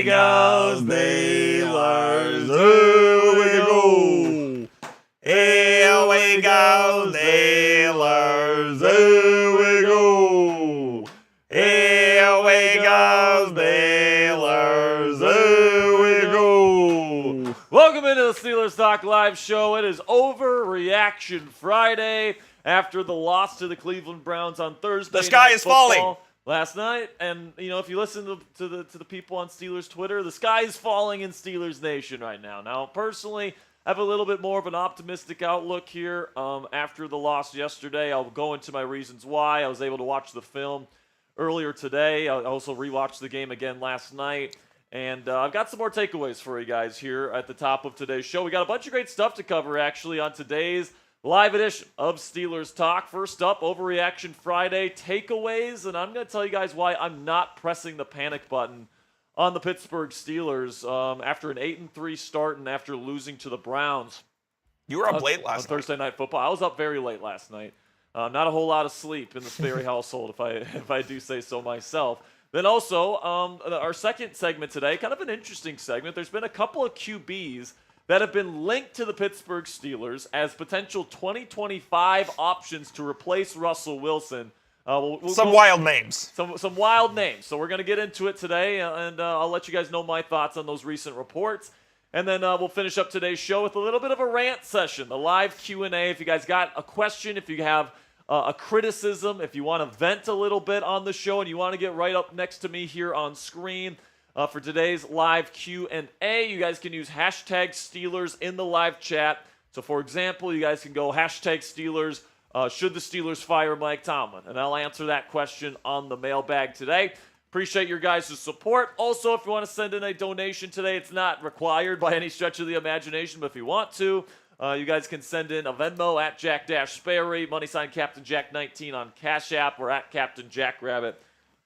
we go, Steelers. Here we go. Here we go, Steelers. Here we go. Here we go, Steelers. Here we go. Welcome into the Steelers Talk Live show. It is Overreaction Friday after the loss to the Cleveland Browns on Thursday. The sky is falling. Last night, and you know, if you listen to the people on Steelers Twitter, the sky is falling in Steelers Nation right now. Now, personally, I have a little bit more of an optimistic outlook here after the loss yesterday. I'll go into my reasons why. I was able to watch the film earlier today. I also rewatched the game again last night, and I've got some more takeaways for you guys here at the top of today's show. We got a bunch of great stuff to cover actually on today's live edition of Steelers Talk. First up, Overreaction Friday takeaways, and I'm going to tell you guys why I'm not pressing the panic button on the Pittsburgh Steelers after an 8-3 start and after losing to the Browns. You were up late last night. Thursday Night Football. I was up very late last night. Not a whole lot of sleep in the Sperry household, if I do say so myself. Then also, our second segment today, kind of an interesting segment. There's been a couple of QBs that have been linked to the Pittsburgh Steelers as potential 2025 options to replace Russell Wilson. Some wild names. Some wild names. So we're going to get into it today, and I'll let you guys know my thoughts on those recent reports. And then we'll finish up today's show with a little bit of a rant session, the live Q&A. If you guys got a question, if you have a criticism, if you want to vent a little bit on the show and you want to get right up next to me here on screen, for today's live Q&A, you guys can use hashtag Steelers in the live chat. So, for example, you guys can go hashtag Steelers, should the Steelers fire Mike Tomlin? And I'll answer that question on the mailbag today. Appreciate your guys' support. Also, if you want to send in a donation today, it's not required by any stretch of the imagination, but if you want to, you guys can send in a Venmo at Jack Sperry, # Captain Jack 19 on Cashapp, or at Captain Jack Rabbit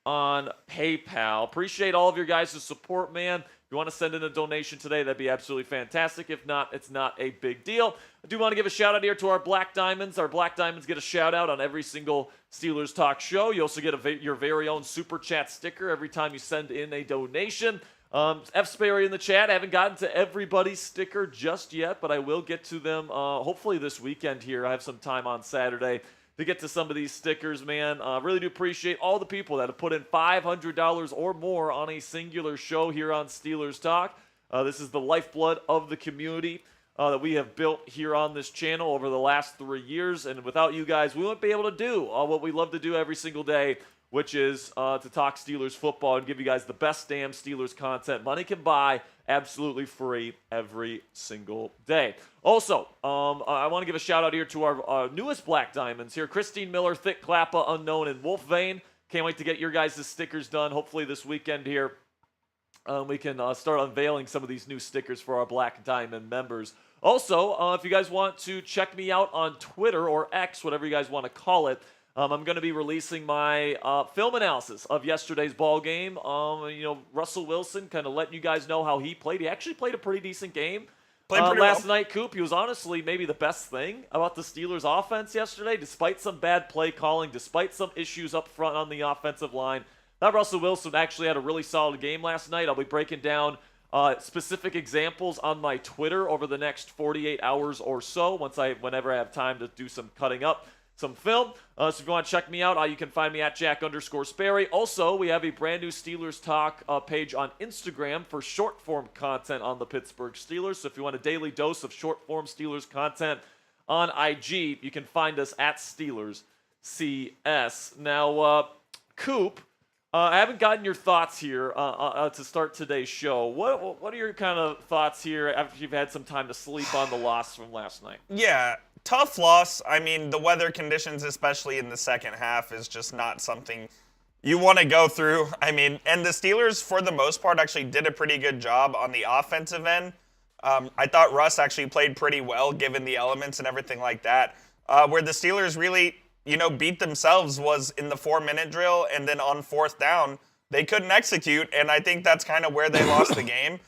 on PayPal. Appreciate all of your guys' support, man. If you want to send in a donation today, that'd be absolutely fantastic. If not, it's not a big deal. I do want to give a shout out here to our Black Diamonds. Our Black Diamonds get a shout out on every single Steelers Talk show. You also get your very own Super Chat sticker every time you send in a donation. F. Sperry in the chat. I haven't gotten to everybody's sticker just yet, but I will get to them hopefully this weekend here. I have some time on Saturday to get to some of these stickers, man. Really do appreciate all the people that have put in $500 or more on a singular show here on Steelers Talk. This is the lifeblood of the community that we have built here on this channel over the last 3 years. And without you guys, we wouldn't be able to do what we love to do every single day, which is to talk Steelers football and give you guys the best damn Steelers content money can buy, absolutely free every single day. Also, I want to give a shout out here to our newest Black Diamonds here, Christine Miller, Thick Clappa, Unknown, and Wolf Vein. Can't wait to get your guys' stickers done. Hopefully this weekend here we can start unveiling some of these new stickers for our Black Diamond members. Also, if you guys want to check me out on Twitter or X, whatever you guys want to call it, I'm going to be releasing my film analysis of yesterday's ball game. Russell Wilson, kind of letting you guys know how he played. He actually played a pretty decent game last night, Coop. He was honestly maybe the best thing about the Steelers' offense yesterday, despite some bad play calling, despite some issues up front on the offensive line. That Russell Wilson actually had a really solid game last night. I'll be breaking down specific examples on my Twitter over the next 48 hours or so, whenever I have time to do some cutting up some film. So if you want to check me out, you can find me at Jack_Sperry. Also, we have a brand new Steelers Talk page on Instagram for short form content on the Pittsburgh Steelers. So if you want a daily dose of short form Steelers content on IG, you can find us at Steelers CS. Now, Coop, I haven't gotten your thoughts here to start today's show. What are your kind of thoughts here after you've had some time to sleep on the loss from last night? Yeah, tough loss. I mean, the weather conditions, especially in the second half, is just not something you want to go through. I mean, and the Steelers, for the most part, actually did a pretty good job on the offensive end. I thought Russ actually played pretty well, given the elements and everything like that. Where the Steelers really, beat themselves was in the 4-minute drill, and then on 4th down, they couldn't execute, and I think that's kind of where they lost the game.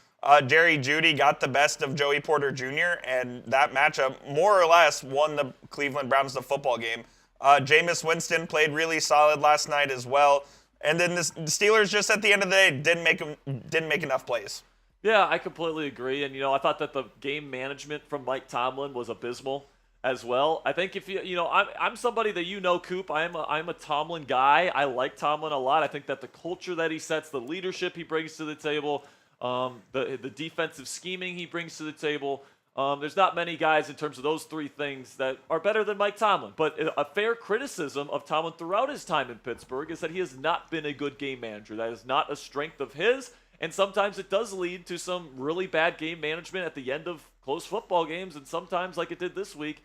Jerry Jeudy got the best of Joey Porter Jr., and that matchup more or less won the Cleveland Browns the football game. Jameis Winston played really solid last night as well. And then the Steelers just at the end of the day didn't make enough plays. Yeah, I completely agree. And, I thought that the game management from Mike Tomlin was abysmal as well. I think if I'm somebody that Coop. I'm a Tomlin guy. I like Tomlin a lot. I think that the culture that he sets, the leadership he brings to the table, the defensive scheming he brings to the table, there's not many guys in terms of those three things that are better than Mike Tomlin. But a fair criticism of Tomlin throughout his time in Pittsburgh is that he has not been a good game manager. That is not a strength of his. And sometimes it does lead to some really bad game management at the end of close football games. And sometimes, like it did this week,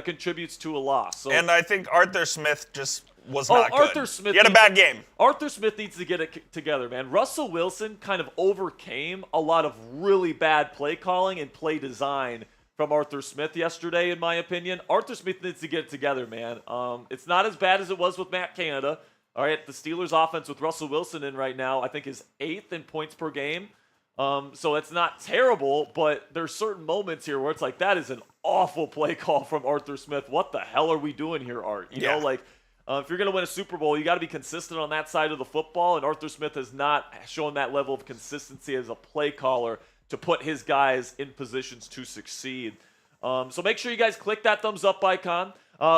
contributes to a loss. So, and I think Arthur Smith just was not good. Arthur Smith, he had a bad game. Arthur Smith needs to get it together, man. Russell Wilson kind of overcame a lot of really bad play calling and play design from Arthur Smith yesterday, in my opinion. Arthur Smith needs to get it together, man. It's not as bad as it was with Matt Canada. All right, the Steelers' offense with Russell Wilson in right now, I think, is 8th in points per game. So it's not terrible, but there's certain moments here where it's like, that is an awful play call from Arthur Smith. What the hell are we doing here, Art? You know, like, if you're going to win a Super Bowl, you got to be consistent on that side of the football, and Arthur Smith has not shown that level of consistency as a play caller to put his guys in positions to succeed. So make sure you guys click that thumbs up icon.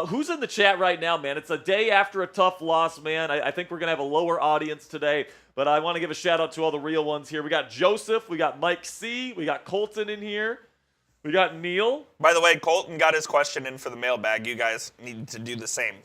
Who's in the chat right now, man? It's a day after a tough loss, man. I think we're going to have a lower audience today, but I want to give a shout-out to all the real ones here. We got Joseph. We got Mike C. We got Colton in here. We got Neil. By the way, Colton got his question in for the mailbag. You guys need to do the same.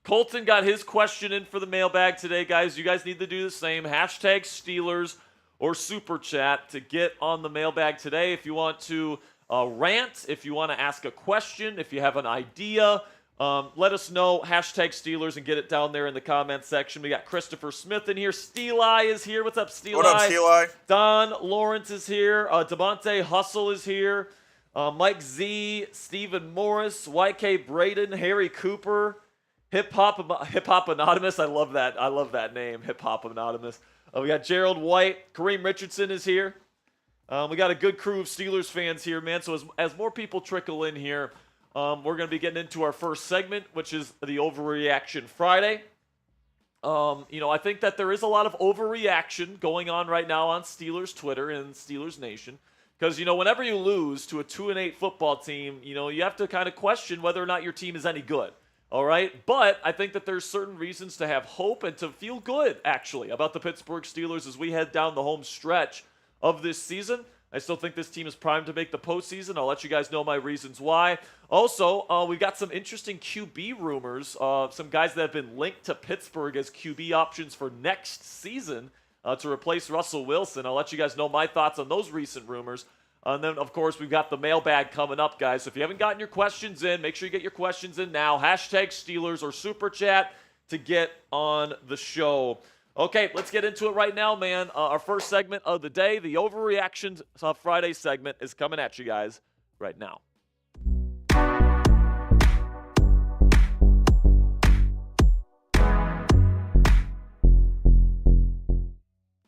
Colton got his question in for the mailbag today, guys. You guys need to do the same. Hashtag Steelers or Super Chat to get on the mailbag today. If you want to rant, if you want to ask a question, if you have an idea, let us know. Hashtag Steelers and get it down there in the comment section. We got Christopher Smith in here. Steeli is here. What's up, Steeli? What up, Steeli? Don Lawrence is here. Demonte Hustle is here. Mike Z, Stephen Morris, YK Braden, Harry Cooper, Hip Hop Anonymous. I love that name, Hip Hop Anonymous. We got Gerald White. Kareem Richardson is here. We got a good crew of Steelers fans here, man. So as more people trickle in here, we're going to be getting into our first segment, which is the Overreaction Friday. I think that there is a lot of overreaction going on right now on Steelers Twitter and Steelers Nation. Because, whenever you lose to a 2-8 football team, you have to kind of question whether or not your team is any good. All right? But I think that there's certain reasons to have hope and to feel good, actually, about the Pittsburgh Steelers as we head down the home stretch of this season. I still think this team is primed to make the postseason. I'll let you guys know my reasons why. Also, we've got some interesting QB rumors. Some guys that have been linked to Pittsburgh as QB options for next season to replace Russell Wilson. I'll let you guys know my thoughts on those recent rumors. And then, of course, we've got the mailbag coming up, guys. So if you haven't gotten your questions in, make sure you get your questions in now. Hashtag Steelers or Super Chat to get on the show. Okay, let's get into it right now, man. Our first segment of the day, the Overreactions Friday segment, is coming at you guys right now.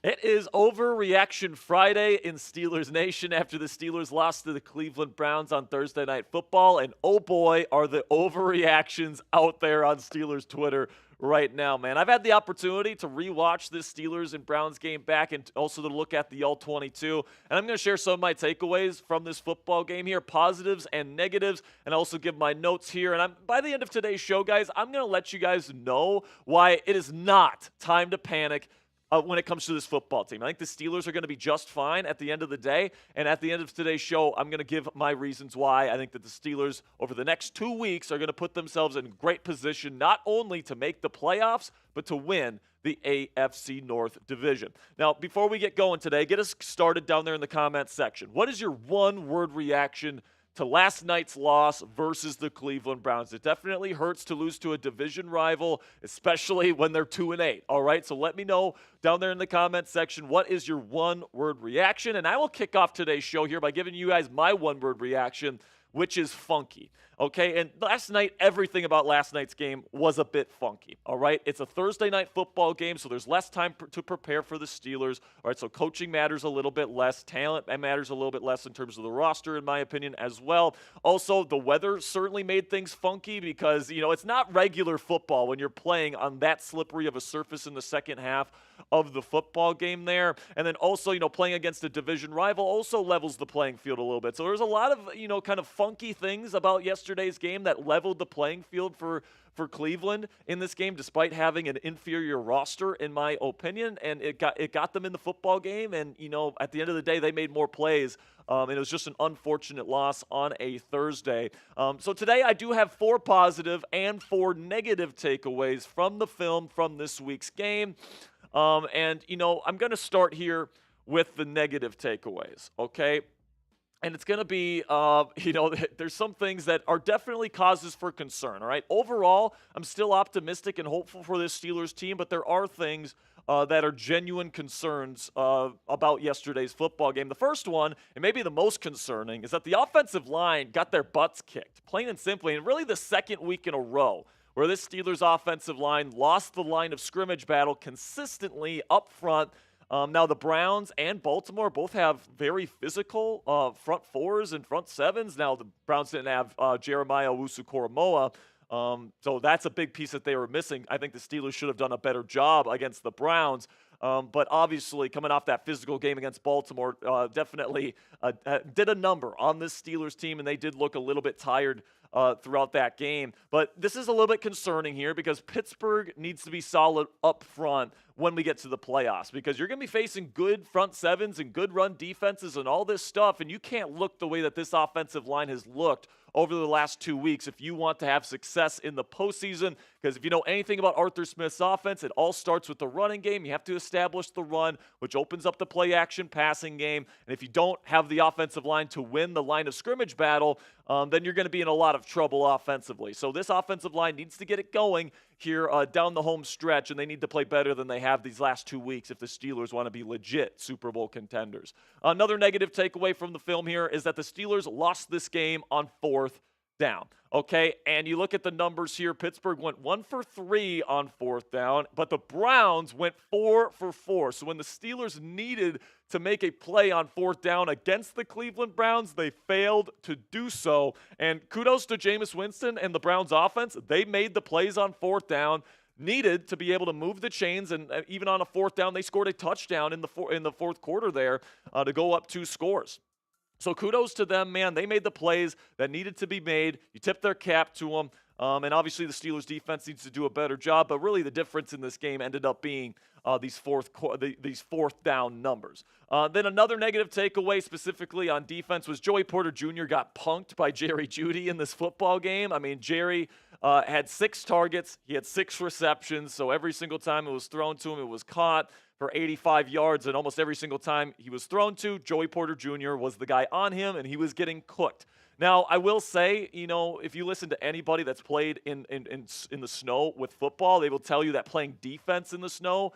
It is Overreaction Friday in Steelers Nation after the Steelers lost to the Cleveland Browns on Thursday Night Football. And oh boy, are the overreactions out there on Steelers Twitter right now, man. I've had the opportunity to rewatch this Steelers and Browns game back and also to look at the All-22. And I'm going to share some of my takeaways from this football game here, positives and negatives, and also give my notes here. And by the end of today's show, guys, I'm going to let you guys know why it is not time to panic when it comes to this football team. I think the Steelers are going to be just fine at the end of the day. And at the end of today's show, I'm going to give my reasons why I think that the Steelers over the next 2 weeks are going to put themselves in great position not only to make the playoffs, but to win the AFC North division. Now, before we get going today, get us started down there in the comments section. What is your one-word reaction to last night's loss versus the Cleveland Browns? It definitely hurts to lose to a division rival, especially when they're 2-8. All right, so let me know down there in the comments section, what is your one-word reaction? And I will kick off today's show here by giving you guys my one-word reaction, which is funky. Okay, and last night, everything about last night's game was a bit funky. All right, it's a Thursday night football game, so there's less time to prepare for the Steelers. All right, so coaching matters a little bit less, talent matters a little bit less in terms of the roster, in my opinion, as well. Also, the weather certainly made things funky because, it's not regular football when you're playing on that slippery of a surface in the second half of the football game there. And then also, playing against a division rival also levels the playing field a little bit. So there's a lot of, kind of funky things about yesterday's game that leveled the playing field for Cleveland in this game, despite having an inferior roster, in my opinion. And it got them in the football game. And, at the end of the day, they made more plays. And it was just an unfortunate loss on a Thursday. So today I do have 4 positive and 4 negative takeaways from the film from this week's game. And I'm going to start here with the negative takeaways, okay? And it's going to be, there's some things that are definitely causes for concern, all right? Overall, I'm still optimistic and hopeful for this Steelers team, but there are things that are genuine concerns about yesterday's football game. The first one, and maybe the most concerning, is that the offensive line got their butts kicked, plain and simply, and really the second week in a row where this Steelers offensive line lost the line of scrimmage battle consistently up front. Now, the Browns and Baltimore both have very physical front fours and front sevens. Now, the Browns didn't have Jeremiah Owusu-Koramoah, so that's a big piece that they were missing. I think the Steelers should have done a better job against the Browns. But obviously, coming off that physical game against Baltimore, definitely did a number on this Steelers team, and they did look a little bit tired throughout that game. But this is a little bit concerning here because Pittsburgh needs to be solid up front when we get to the playoffs, because you're going to be facing good front sevens and good run defenses and all this stuff, and you can't look the way that this offensive line has looked over the last 2 weeks if you want to have success in the postseason. Because if you know anything about Arthur Smith's offense, it all starts with the running game. You have to establish the run, which opens up the play-action passing game. And if you don't have the offensive line to win the line of scrimmage battle, then you're going to be in a lot of trouble offensively. So this offensive line needs to get it going here down the home stretch, and they need to play better than they have these last 2 weeks if the Steelers want to be legit Super Bowl contenders. Another negative takeaway from the film here is that the Steelers lost this game on 4th down. Okay, and you look at the numbers here. Pittsburgh went 1 for 3 on 4th down, but the Browns went 4 for 4. So when the Steelers needed to make a play on 4th down against the Cleveland Browns, they failed to do so. And kudos to Jameis Winston and the Browns offense. They made the plays on 4th down needed to be able to move the chains, and even on a 4th down, they scored a touchdown in the fourth quarter there to go up 2 scores. So kudos to them, man. They made the plays that needed to be made. You tip their cap to them. And obviously the Steelers defense needs to do a better job. But really the difference in this game ended up being these fourth down numbers. Then another negative takeaway specifically on defense was Joey Porter Jr. got punked by Jerry Jeudy in this football game. I mean, Jerry had 6 targets. He had 6 receptions. So every single time it was thrown to him, it was caught for 85 yards, and almost every single time he was thrown to, Joey Porter Jr. was the guy on him, and he was getting cooked. Now, I will say, if you listen to anybody that's played in the snow with football, they will tell you that playing defense in the snow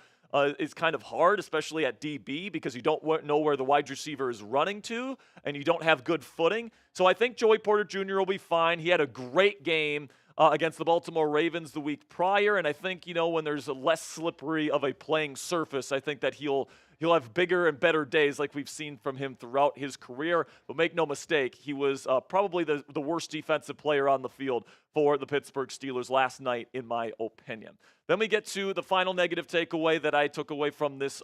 is kind of hard, especially at DB, because you don't know where the wide receiver is running to, and you don't have good footing. So I think Joey Porter Jr. will be fine. He had a great game against the Baltimore Ravens the week prior, and I think, when there's a less slippery of a playing surface, I think that he'll have bigger and better days like we've seen from him throughout his career. But make no mistake, he was probably the worst defensive player on the field for the Pittsburgh Steelers last night, in my opinion. Then we get to the final negative takeaway that I took away from this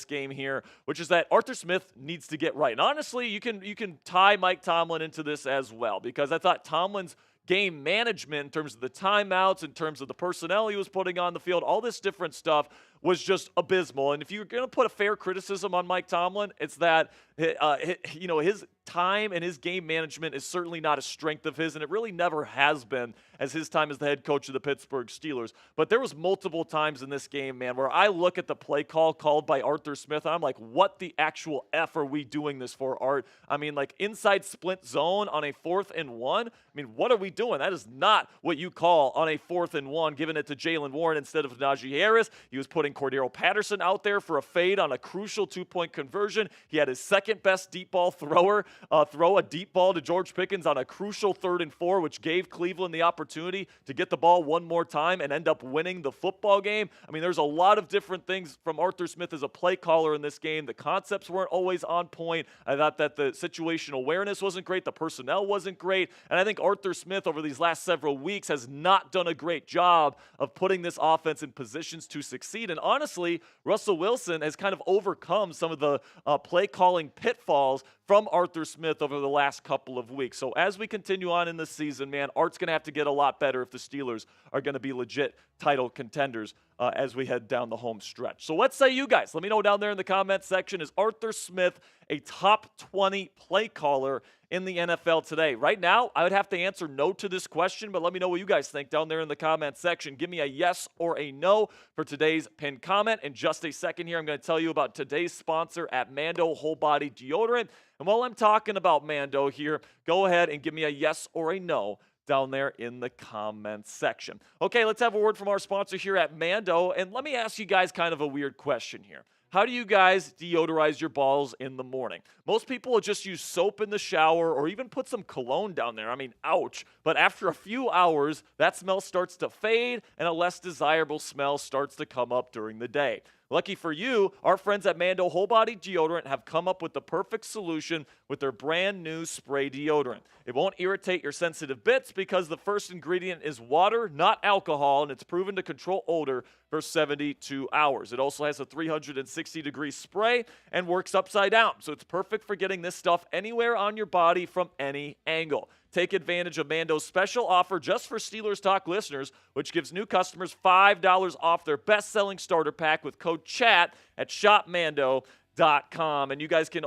game here, which is that Arthur Smith needs to get right. And honestly, you can tie Mike Tomlin into this as well, because I thought Tomlin's game management in terms of the timeouts, in terms of the personnel he was putting on the field, all this different stuff was just abysmal. And if you're going to put a fair criticism on Mike Tomlin, it's that his time and his game management is certainly not a strength of his, and it really never has been as his time as the head coach of the Pittsburgh Steelers. But there was multiple times in this game, man, where I look at the play call called by Arthur Smith, and I'm like, what the actual F are we doing this for, Art? I mean, like inside split zone on a 4th and 1? I mean, what are we doing? That is not what you call on a 4th and 1, giving it to Jaylen Warren instead of Najee Harris. He was putting putting Cordero Patterson out there for a fade on a crucial 2-point conversion. He had his second best deep ball thrower throw a deep ball to George Pickens on a crucial 3rd and 4, which gave Cleveland the opportunity to get the ball one more time and end up winning the football game. I mean, there's a lot of different things from Arthur Smith as a play caller in this game. The concepts weren't always on point. I thought that the situational awareness wasn't great. The personnel wasn't great. And I think Arthur Smith over these last several weeks has not done a great job of putting this offense in positions to succeed. And honestly, Russell Wilson has kind of overcome some of the play calling pitfalls from Arthur Smith over the last couple of weeks. So as we continue on in the season, man, Art's going to have to get a lot better if the Steelers are going to be legit title contenders as we head down the home stretch. So what say you guys? Let me know down there in the comment section. Is Arthur Smith a top 20 play caller in the NFL today? Right now, I would have to answer no to this question, but let me know what you guys think down there in the comment section. Give me a yes or a no for today's pinned comment. In just a second here, I'm going to tell you about today's sponsor at Mando Whole Body Deodorant. And while I'm talking about Mando here, go ahead and give me a yes or a no down there in the comments section. Okay, let's have a word from our sponsor here at Mando. And let me ask you guys kind of a weird question here. How do you guys deodorize your balls in the morning? Most people will just use soap in the shower or even put some cologne down there. I mean, ouch. But after a few hours, that smell starts to fade and a less desirable smell starts to come up during the day. Lucky for you, our friends at Mando Whole Body Deodorant have come up with the perfect solution with their brand new spray deodorant. It won't irritate your sensitive bits because the first ingredient is water, not alcohol, and it's proven to control odor for 72 hours. It also has a 360-degree spray and works upside down, so it's perfect for getting this stuff anywhere on your body from any angle. Take advantage of Mando's special offer just for Steelers Talk listeners, which gives new customers $5 off their best-selling starter pack with code CHAT at shopmando.com. And you guys can,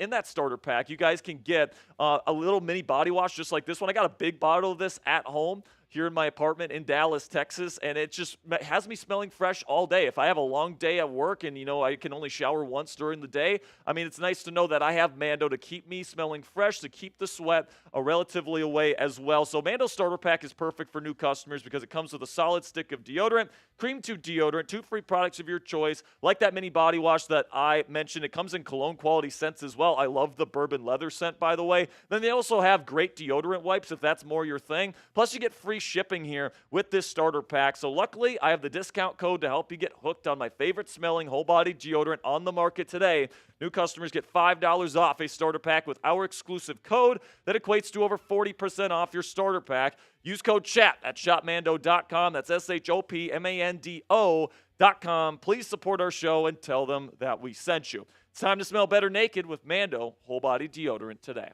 in that starter pack, you guys can get a little mini body wash just like this one. I got a big bottle of this at home here in my apartment in Dallas, Texas, and it just has me smelling fresh all day. If I have a long day at work and, I can only shower once during the day, I mean, it's nice to know that I have Mando to keep me smelling fresh, to keep the sweat relatively away as well. So Mando Starter Pack is perfect for new customers because it comes with a solid stick of deodorant, Cream 2 deodorant, 2 free products of your choice, like that mini body wash that I mentioned. It comes in cologne quality scents as well. I love the bourbon leather scent, by the way. Then they also have great deodorant wipes if that's more your thing. Plus, you get free shipping here with this starter pack. So luckily, I have the discount code to help you get hooked on my favorite smelling whole body deodorant on the market today. New customers get $5 off a starter pack with our exclusive code that equates to over 40% off your starter pack. Use code CHAT at shopmando.com. That's shopmando.com. Please support our show and tell them that we sent you. It's time to smell better naked with Mando Whole Body Deodorant today.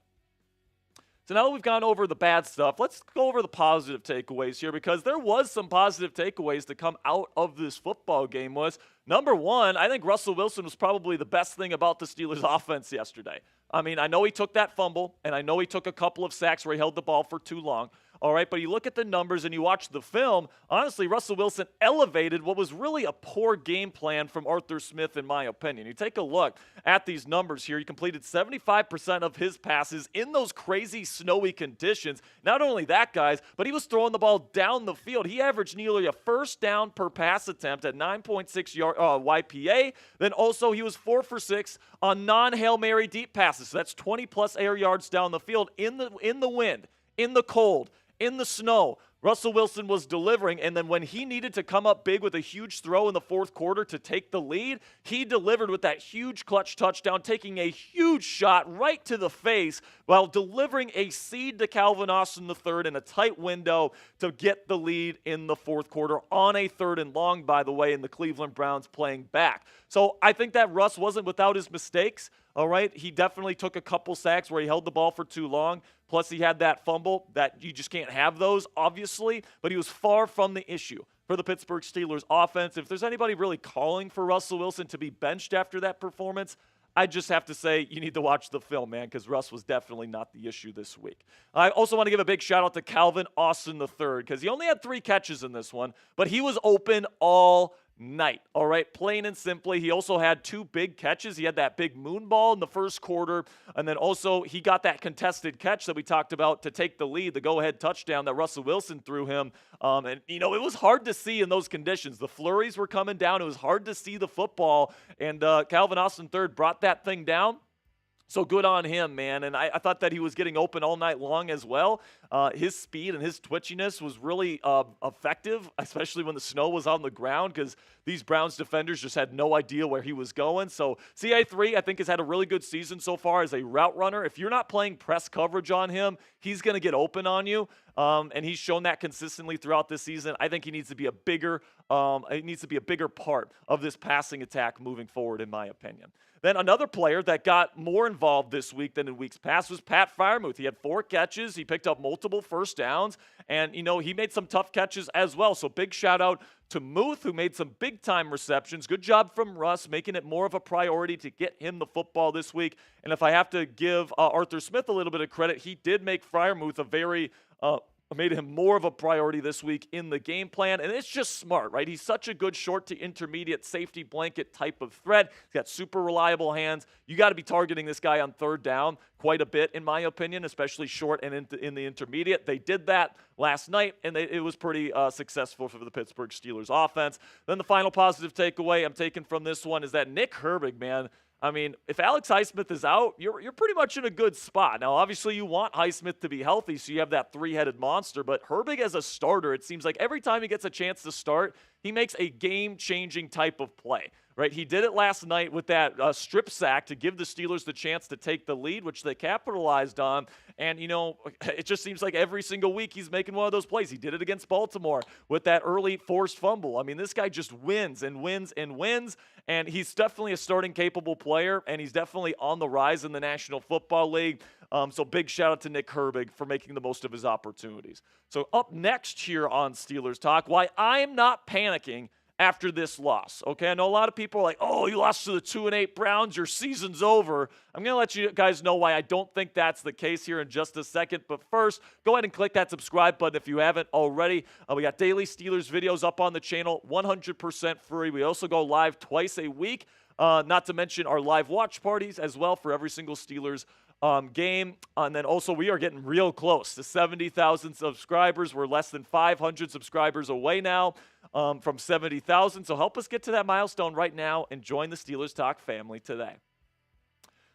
So now that we've gone over the bad stuff, let's go over the positive takeaways here, because there was some positive takeaways to come out of this football game. Was number one, I think Russell Wilson was probably the best thing about the Steelers offense yesterday. I mean, I know he took that fumble, and I know he took a couple of sacks where he held the ball for too long. All right, but you look at the numbers and you watch the film, honestly, Russell Wilson elevated what was really a poor game plan from Arthur Smith, in my opinion. You take a look at these numbers here. He completed 75% of his passes in those crazy snowy conditions. Not only that, guys, but he was throwing the ball down the field. He averaged nearly a first down per pass attempt at 9.6 yard YPA. Then also he was 4 for 6 on non-Hail Mary deep passes. So that's 20-plus air yards down the field in the wind, in the cold, in the snow. Russell Wilson was delivering, and then when he needed to come up big with a huge throw in the fourth quarter to take the lead, he delivered with that huge clutch touchdown, taking a huge shot right to the face while delivering a seed to Calvin Austin III in a tight window to get the lead in the fourth quarter on a 3rd and long, by the way, and the Cleveland Browns playing back. So I think that Russ wasn't without his mistakes. All right, he definitely took a couple sacks where he held the ball for too long. Plus, he had that fumble that you just can't have those, obviously. But he was far from the issue for the Pittsburgh Steelers offense. If there's anybody really calling for Russell Wilson to be benched after that performance, I just have to say you need to watch the film, man, because Russ was definitely not the issue this week. I also want to give a big shout-out to Calvin Austin III, because he only had 3 catches in this one, but he was open all night. All right, plain and simply. He also had 2 big catches. He had that big moon ball in the first quarter, and then also he got that contested catch that we talked about to take the lead, the go-ahead touchdown that Russell Wilson threw him. And, it was hard to see in those conditions. The flurries were coming down. It was hard to see the football, and Calvin Austin III brought that thing down. So good on him, man. And I thought that he was getting open all night long as well. His speed and his twitchiness was really effective, especially when the snow was on the ground, because these Browns defenders just had no idea where he was going. So CA3, I think, has had a really good season so far as a route runner. If you're not playing press coverage on him, he's going to get open on you. And he's shown that consistently throughout this season. I think he needs to be a bigger part of this passing attack moving forward, in my opinion. Then another player that got more involved this week than in weeks past was Pat Freiermuth. He had 4 catches. He picked up multiple first downs, and, he made some tough catches as well. So big shout out to Muth, who made some big-time receptions. Good job from Russ, making it more of a priority to get him the football this week. And if I have to give Arthur Smith a little bit of credit, he did make Freiermuth made him more of a priority this week in the game plan, and it's just smart, right? He's such a good short to intermediate safety blanket type of threat. He's got super reliable hands. You got to be targeting this guy on third down quite a bit, in my opinion, especially short and in the intermediate. They did that last night, and it was pretty successful for the Pittsburgh Steelers offense. Then the final positive takeaway I'm taking from this one is that Nick Herbig, man, I mean, if Alex Highsmith is out, you're pretty much in a good spot. Now, obviously, you want Highsmith to be healthy, so you have that 3-headed monster. But Herbig as a starter, it seems like every time he gets a chance to start, he makes a game-changing type of play. Right, he did it last night with that strip sack to give the Steelers the chance to take the lead, which they capitalized on. And, it just seems like every single week he's making one of those plays. He did it against Baltimore with that early forced fumble. I mean, this guy just wins and wins and wins, and he's definitely a starting capable player, and he's definitely on the rise in the National Football League. So big shout out to Nick Herbig for making the most of his opportunities. So up next here on Steelers Talk, why I'm not panicking after this loss. Okay, I know a lot of people are like, oh, you lost to the 2-8 Browns, your season's over. I'm going to let you guys know why I don't think that's the case here in just a second. But first, go ahead and click that subscribe button if you haven't already. We got daily Steelers videos up on the channel, 100% free. We also go live twice a week, not to mention our live watch parties as well for every single Steelers game. And then also we are getting real close to 70,000 subscribers. We're less than 500 subscribers away now from 70,000. So help us get to that milestone right now and join the Steelers Talk family today.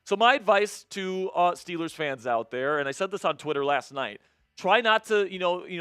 So my advice to Steelers fans out there, and I said this on Twitter last night, try not to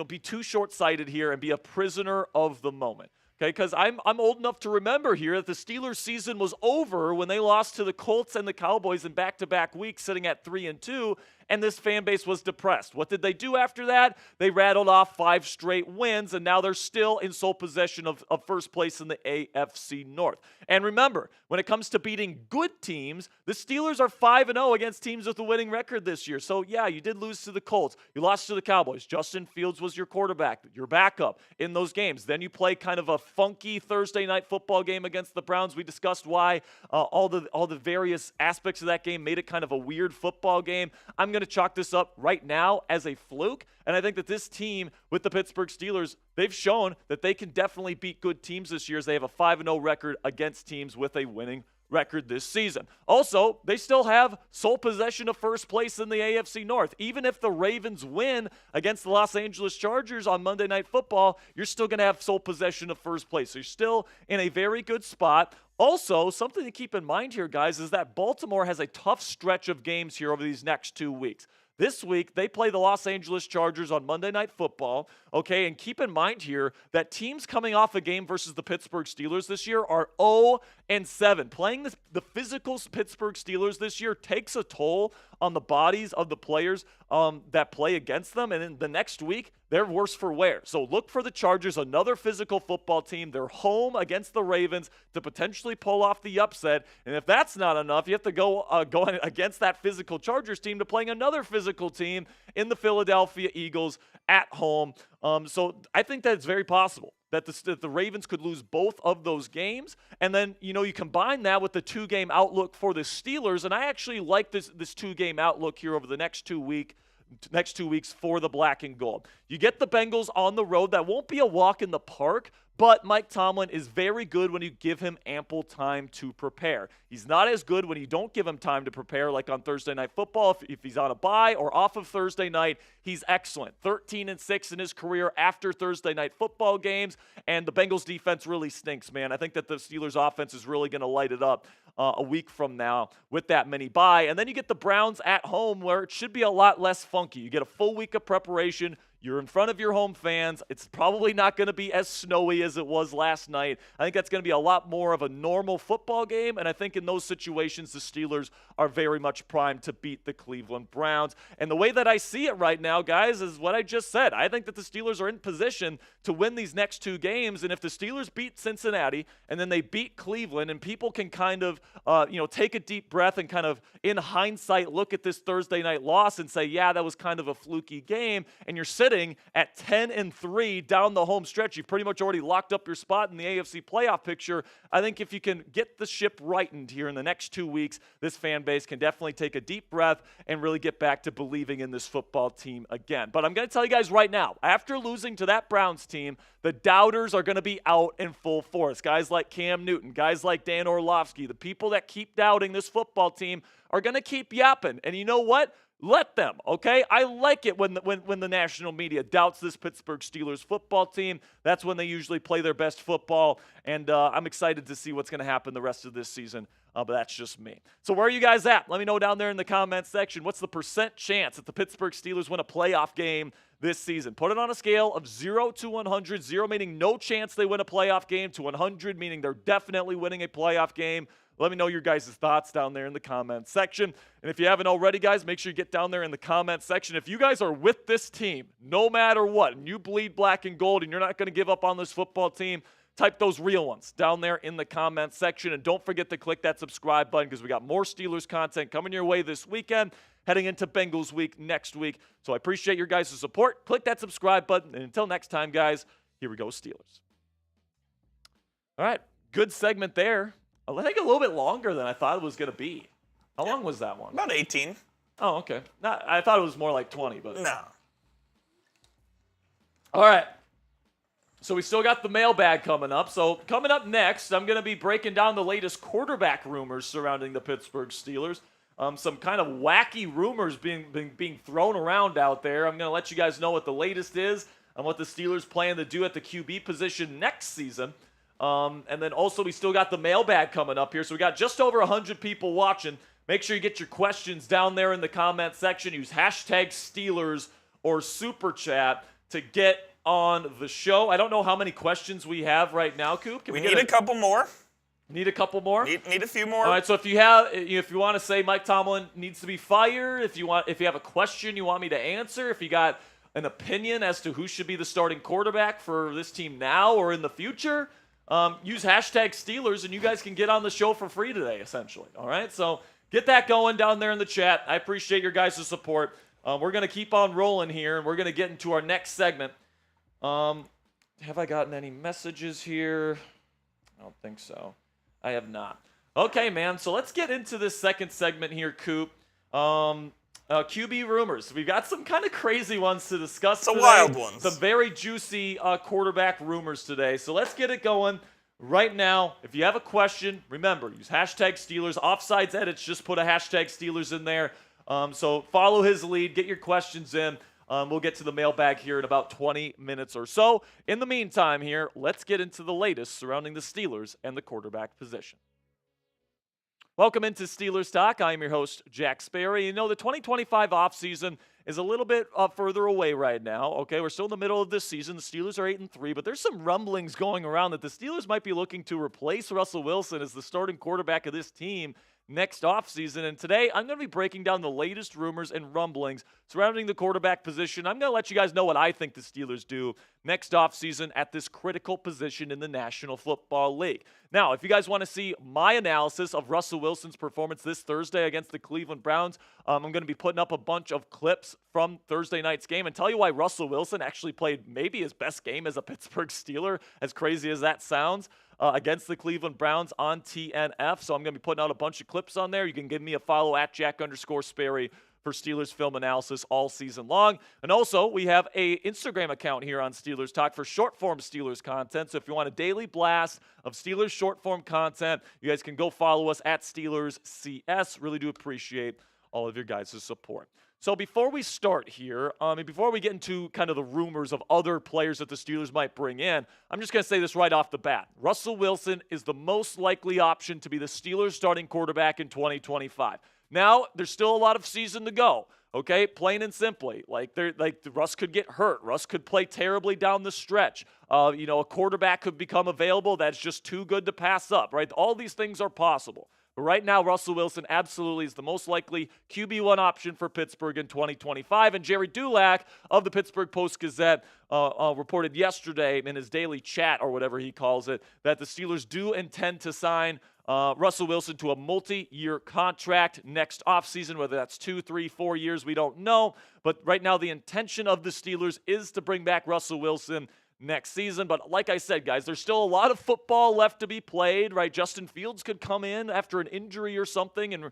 be too short-sighted here and be a prisoner of the moment. Okay, because I'm old enough to remember here that the Steelers season was over when they lost to the Colts and the Cowboys in back-to-back weeks, sitting at 3-2, and this fan base was depressed. What did they do after that? They rattled off 5 straight wins, and now they're still in sole possession of first place in the AFC North. And remember, when it comes to beating good teams, the Steelers are 5-0 against teams with a winning record this year. So, yeah, you did lose to the Colts. You lost to the Cowboys. Justin Fields was your quarterback, your backup in those games. Then you play kind of a funky Thursday night football game against the Browns. We discussed why all the various aspects of that game made it kind of a weird football game. I'm going to chalk this up right now as a fluke, and I think that this team with the Pittsburgh Steelers, they've shown that they can definitely beat good teams this year as they have a 5-0 record against teams with a winning record this season. Also, they still have sole possession of first place in the AFC North. Even if the Ravens win against the Los Angeles Chargers on Monday Night Football, you're still going to have sole possession of first place. So you're still in a very good spot. Also, something to keep in mind here, guys, is that Baltimore has a tough stretch of games here over these next 2 weeks. This week, they play the Los Angeles Chargers on Monday Night Football, okay? And keep in mind here that teams coming off a game versus the Pittsburgh Steelers this year are 0-7. Playing the physical Pittsburgh Steelers this year takes a toll on the bodies of the players that play against them. And in the next week, they're worse for wear. So look for the Chargers, another physical football team. They're home against the Ravens to potentially pull off the upset. And if that's not enough, you have to go against that physical Chargers team to playing another physical team in the Philadelphia Eagles at home. So I think that it's very possible that the Ravens could lose both of those games. And then, you combine that with the 2-game outlook for the Steelers. And I actually like this 2-game outlook here over the next 2 weeks for the black and gold. You get the Bengals on the road. That won't be a walk in the park, But Mike Tomlin is very good when you give him ample time to prepare. He's not as good when you don't give him time to prepare, like on Thursday Night Football. If he's on a bye or off of Thursday night, he's excellent. 13-6 in his career after Thursday Night Football games, and the Bengals defense really stinks, man. I think that the Steelers offense is really going to light it up a week from now with that mini bye. And then you get the Browns at home, where it should be a lot less funky. You get a full week of preparation. You're in front of your home fans. It's probably not going to be as snowy as it was last night. I think that's going to be a lot more of a normal football game, and I think in those situations, the Steelers are very much primed to beat the Cleveland Browns. And the way that I see it right now, guys, is what I just said. I think that the Steelers are in position to win these next two games, and if the Steelers beat Cincinnati and then they beat Cleveland, and people can kind of take a deep breath and kind of, in hindsight, look at this Thursday night loss and say, yeah, that was kind of a fluky game, and you're sitting at 10-3 down the home stretch. You've pretty much already locked up your spot in the AFC playoff picture. I think if you can get the ship rightened here in the next 2 weeks, this fan base can definitely take a deep breath and really get back to believing in this football team again. But I'm going to tell you guys right now, after losing to that Browns team, the doubters are going to be out in full force. Guys like Cam Newton, guys like Dan Orlovsky, the people that keep doubting this football team are going to keep yapping. And you know what? Let them, okay? I like it when the national media doubts this Pittsburgh Steelers football team. That's when they usually play their best football, and I'm excited to see what's going to happen the rest of this season, but that's just me. So where are you guys at? Let me know down there in the comments section. What's the percent chance that the Pittsburgh Steelers win a playoff game this season? Put it on a scale of 0 to 100, 0 meaning no chance they win a playoff game, to 100 meaning they're definitely winning a playoff game. Let me know your guys' thoughts down there in the comments section. And if you haven't already, guys, make sure you get down there in the comments section. If you guys are with this team, no matter what, and you bleed black and gold and you're not going to give up on this football team, type those real ones down there in the comments section. And don't forget to click that subscribe button, because we got more Steelers content coming your way this weekend, heading into Bengals week next week. So I appreciate your guys' support. Click that subscribe button. And until next time, guys, here we go, Steelers. All right, good segment there. I think a little bit longer than I thought it was going to be. How long was that one? About 18. Oh, okay. I thought it was more like 20, but No. All right. So we still got the mailbag coming up. So coming up next, I'm going to be breaking down the latest quarterback rumors surrounding the Pittsburgh Steelers. Some kind of wacky rumors being thrown around out there. I'm going to let you guys know what the latest is and what the Steelers plan to do at the QB position next season. And then also we still got the mailbag coming up here. So we got just over 100 people watching. Make sure you get your questions down there in the comment section. Use hashtag Steelers or Super Chat to get on the show. I don't know how many questions we have right now, Coop. We need a couple more. Need a couple more? Need a few more. All right, so if you want to say Mike Tomlin needs to be fired, if you have a question you want me to answer, if you got an opinion as to who should be the starting quarterback for this team now or in the future, use hashtag Steelers, and you guys can get on the show for free today, essentially. All right, so get that going down there in the chat. I appreciate your guys' support. We're going to keep on rolling here, and we're going to get into our next segment. Have I gotten any messages here? I don't think so. I have not. Okay, man, so let's get into this second segment here, Coop. QB rumors. We've got some kind of crazy ones to discuss today. Some wild ones. Some very juicy quarterback rumors today. So let's get it going right now. If you have a question, remember, use hashtag Steelers. Offsides edits, just put a hashtag Steelers in there. So follow his lead. Get your questions in. We'll get to the mailbag here in about 20 minutes or so. In the meantime here, let's get into the latest surrounding the Steelers and the quarterback position. Welcome into Steelers Talk. I am your host, Jack Sperry. You know, the 2025 offseason is a little bit further away right now. Okay, we're still in the middle of this season. The Steelers are 8-3, but there's some rumblings going around that the Steelers might be looking to replace Russell Wilson as the starting quarterback of this team next offseason. And today, I'm going to be breaking down the latest rumors and rumblings surrounding the quarterback position. I'm going to let you guys know what I think the Steelers do next offseason at this critical position in the National Football League. Now, if you guys want to see my analysis of Russell Wilson's performance this Thursday against the Cleveland Browns, I'm going to be putting up a bunch of clips from Thursday night's game and tell you why Russell Wilson actually played maybe his best game as a Pittsburgh Steeler, as crazy as that sounds. against the Cleveland Browns on TNF. So I'm going to be putting out a bunch of clips on there. You can give me a follow at Jack_Sperry for Steelers film analysis all season long. And also, we have a Instagram account here on Steelers Talk for short-form Steelers content. So if you want a daily blast of Steelers short-form content, you guys can go follow us at SteelersCS. Really do appreciate all of your guys' support. So before we start here, and before we get into kind of the rumors of other players that the Steelers might bring in, I'm just going to say this right off the bat. Russell Wilson is the most likely option to be the Steelers starting quarterback in 2025. Now, there's still a lot of season to go, okay? Plain and simply. Like Russ could get hurt. Russ could play terribly down the stretch. A quarterback could become available that's just too good to pass up, right? All these things are possible. But right now, Russell Wilson absolutely is the most likely QB1 option for Pittsburgh in 2025. And Jerry Dulac of the Pittsburgh Post-Gazette reported yesterday in his daily chat, or whatever he calls it, that the Steelers do intend to sign Russell Wilson to a multi-year contract next offseason, whether that's 2, 3, 4 years, we don't know. But right now, the intention of the Steelers is to bring back Russell Wilson next season. But like I said, guys, there's still a lot of football left to be played, right? Justin Fields could come in after an injury or something and,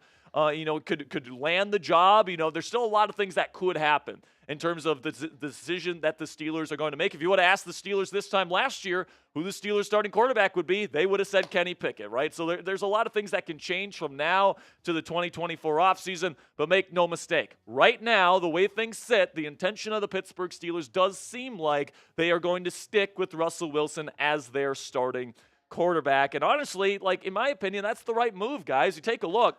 could land the job. There's still a lot of things that could happen in terms of the decision that the Steelers are going to make. If you would have asked the Steelers this time last year who the Steelers starting quarterback would be, they would have said Kenny Pickett, right? So there's a lot of things that can change from now to the 2024 offseason, but make no mistake. Right now, the way things sit, the intention of the Pittsburgh Steelers does seem like they are going to stick with Russell Wilson as their starting quarterback. And honestly, in my opinion, that's the right move, guys. You take a look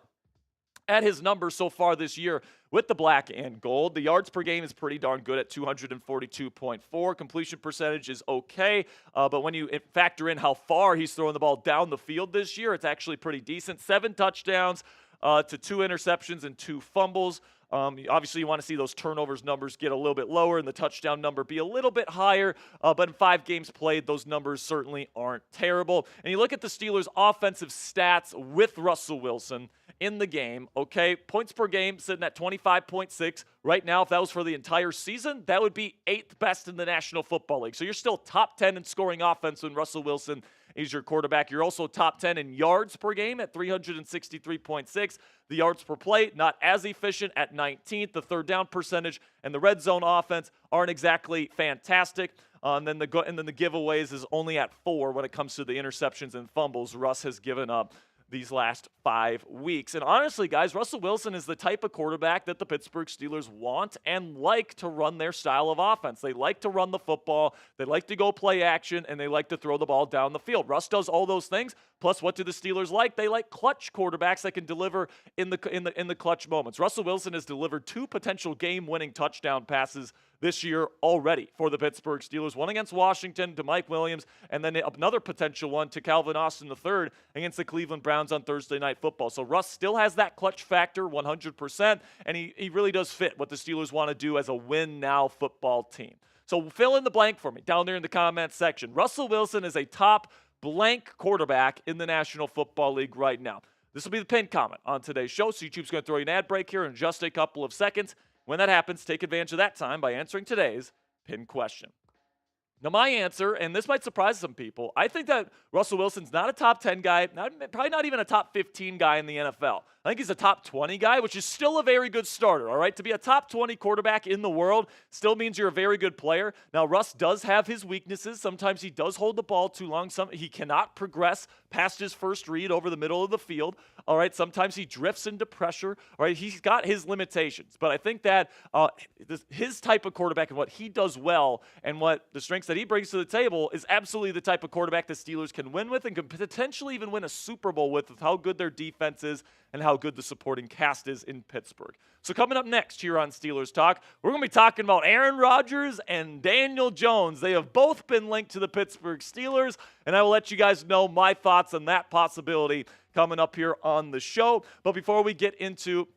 at his numbers so far this year with the black and gold. The yards per game is pretty darn good at 242.4. Completion percentage is okay, but when you factor in how far he's throwing the ball down the field this year, it's actually pretty decent. 7 touchdowns to 2 interceptions and 2 fumbles. Obviously, you want to see those turnovers numbers get a little bit lower and the touchdown number be a little bit higher, but in 5 games played, those numbers certainly aren't terrible. And you look at the Steelers' offensive stats with Russell Wilson in the game, okay? Points per game sitting at 25.6. Right now, if that was for the entire season, that would be 8th best in the National Football League. So you're still top 10 in scoring offense when Russell Wilson is your quarterback. You're also top 10 in yards per game at 363.6. The yards per play, not as efficient at 19th. The third down percentage and the red zone offense aren't exactly fantastic. And then the giveaways is only at 4 when it comes to the interceptions and fumbles Russ has given up these last 5 weeks. And honestly, guys, Russell Wilson is the type of quarterback that the Pittsburgh Steelers want and like to run their style of offense. They like to run the football, they like to go play action, and they like to throw the ball down the field. Russ does all those things. Plus, what do the Steelers like? They like clutch quarterbacks that can deliver in the clutch moments. Russell Wilson has delivered 2 potential game-winning touchdown passes this year already for the Pittsburgh Steelers. One against Washington to Mike Williams, and then another potential one to Calvin Austin III against the Cleveland Browns on Thursday Night Football. So Russ still has that clutch factor 100%, and he really does fit what the Steelers want to do as a win-now football team. So fill in the blank for me down there in the comments section. Russell Wilson is a top blank quarterback in the National Football League right now. This will be the pinned comment on today's show, so YouTube's going to throw you an ad break here in just a couple of seconds. When that happens, take advantage of that time by answering today's pinned question. Now, my answer, and this might surprise some people, I think that Russell Wilson's not a top 10 guy, probably not even a top 15 guy in the NFL. I think he's a top 20 guy, which is still a very good starter, all right? To be a top 20 quarterback in the world still means you're a very good player. Now, Russ does have his weaknesses. Sometimes he does hold the ball too long. He cannot progress past his first read over the middle of the field, all right? Sometimes he drifts into pressure, all right? He's got his limitations. But I think that his type of quarterback and what he does well and what the strengths that he brings to the table is absolutely the type of quarterback the Steelers can win with and can potentially even win a Super Bowl with how good their defense is and how good the supporting cast is in Pittsburgh. So coming up next here on Steelers Talk, we're going to be talking about Aaron Rodgers and Daniel Jones. They have both been linked to the Pittsburgh Steelers, and I will let you guys know my thoughts on that possibility coming up here on the show. But before we get into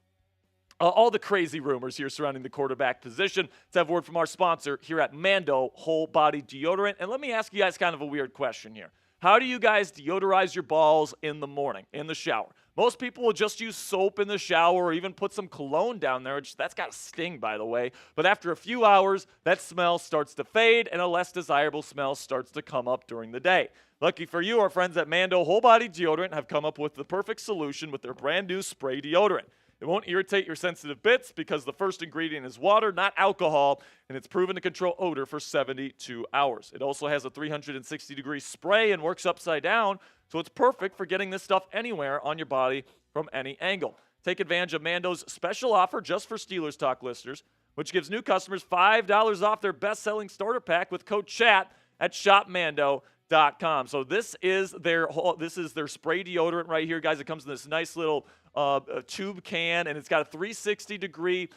all the crazy rumors here surrounding the quarterback position, let's have a word from our sponsor here at Mando Whole Body Deodorant. And let me ask you guys kind of a weird question here. How do you guys deodorize your balls in the morning, in the shower? Most people will just use soap in the shower or even put some cologne down there. That's got to sting, by the way. But after a few hours, that smell starts to fade and a less desirable smell starts to come up during the day. Lucky for you, our friends at Mando Whole Body Deodorant have come up with the perfect solution with their brand new spray deodorant. It won't irritate your sensitive bits because the first ingredient is water, not alcohol, and it's proven to control odor for 72 hours. It also has a 360-degree spray and works upside down, so it's perfect for getting this stuff anywhere on your body from any angle. Take advantage of Mando's special offer just for Steelers Talk listeners, which gives new customers $5 off their best-selling starter pack with code CHAT at shopmando.com. So this is their spray deodorant right here, guys. It comes in this nice little tube can, and it's got a 360-degree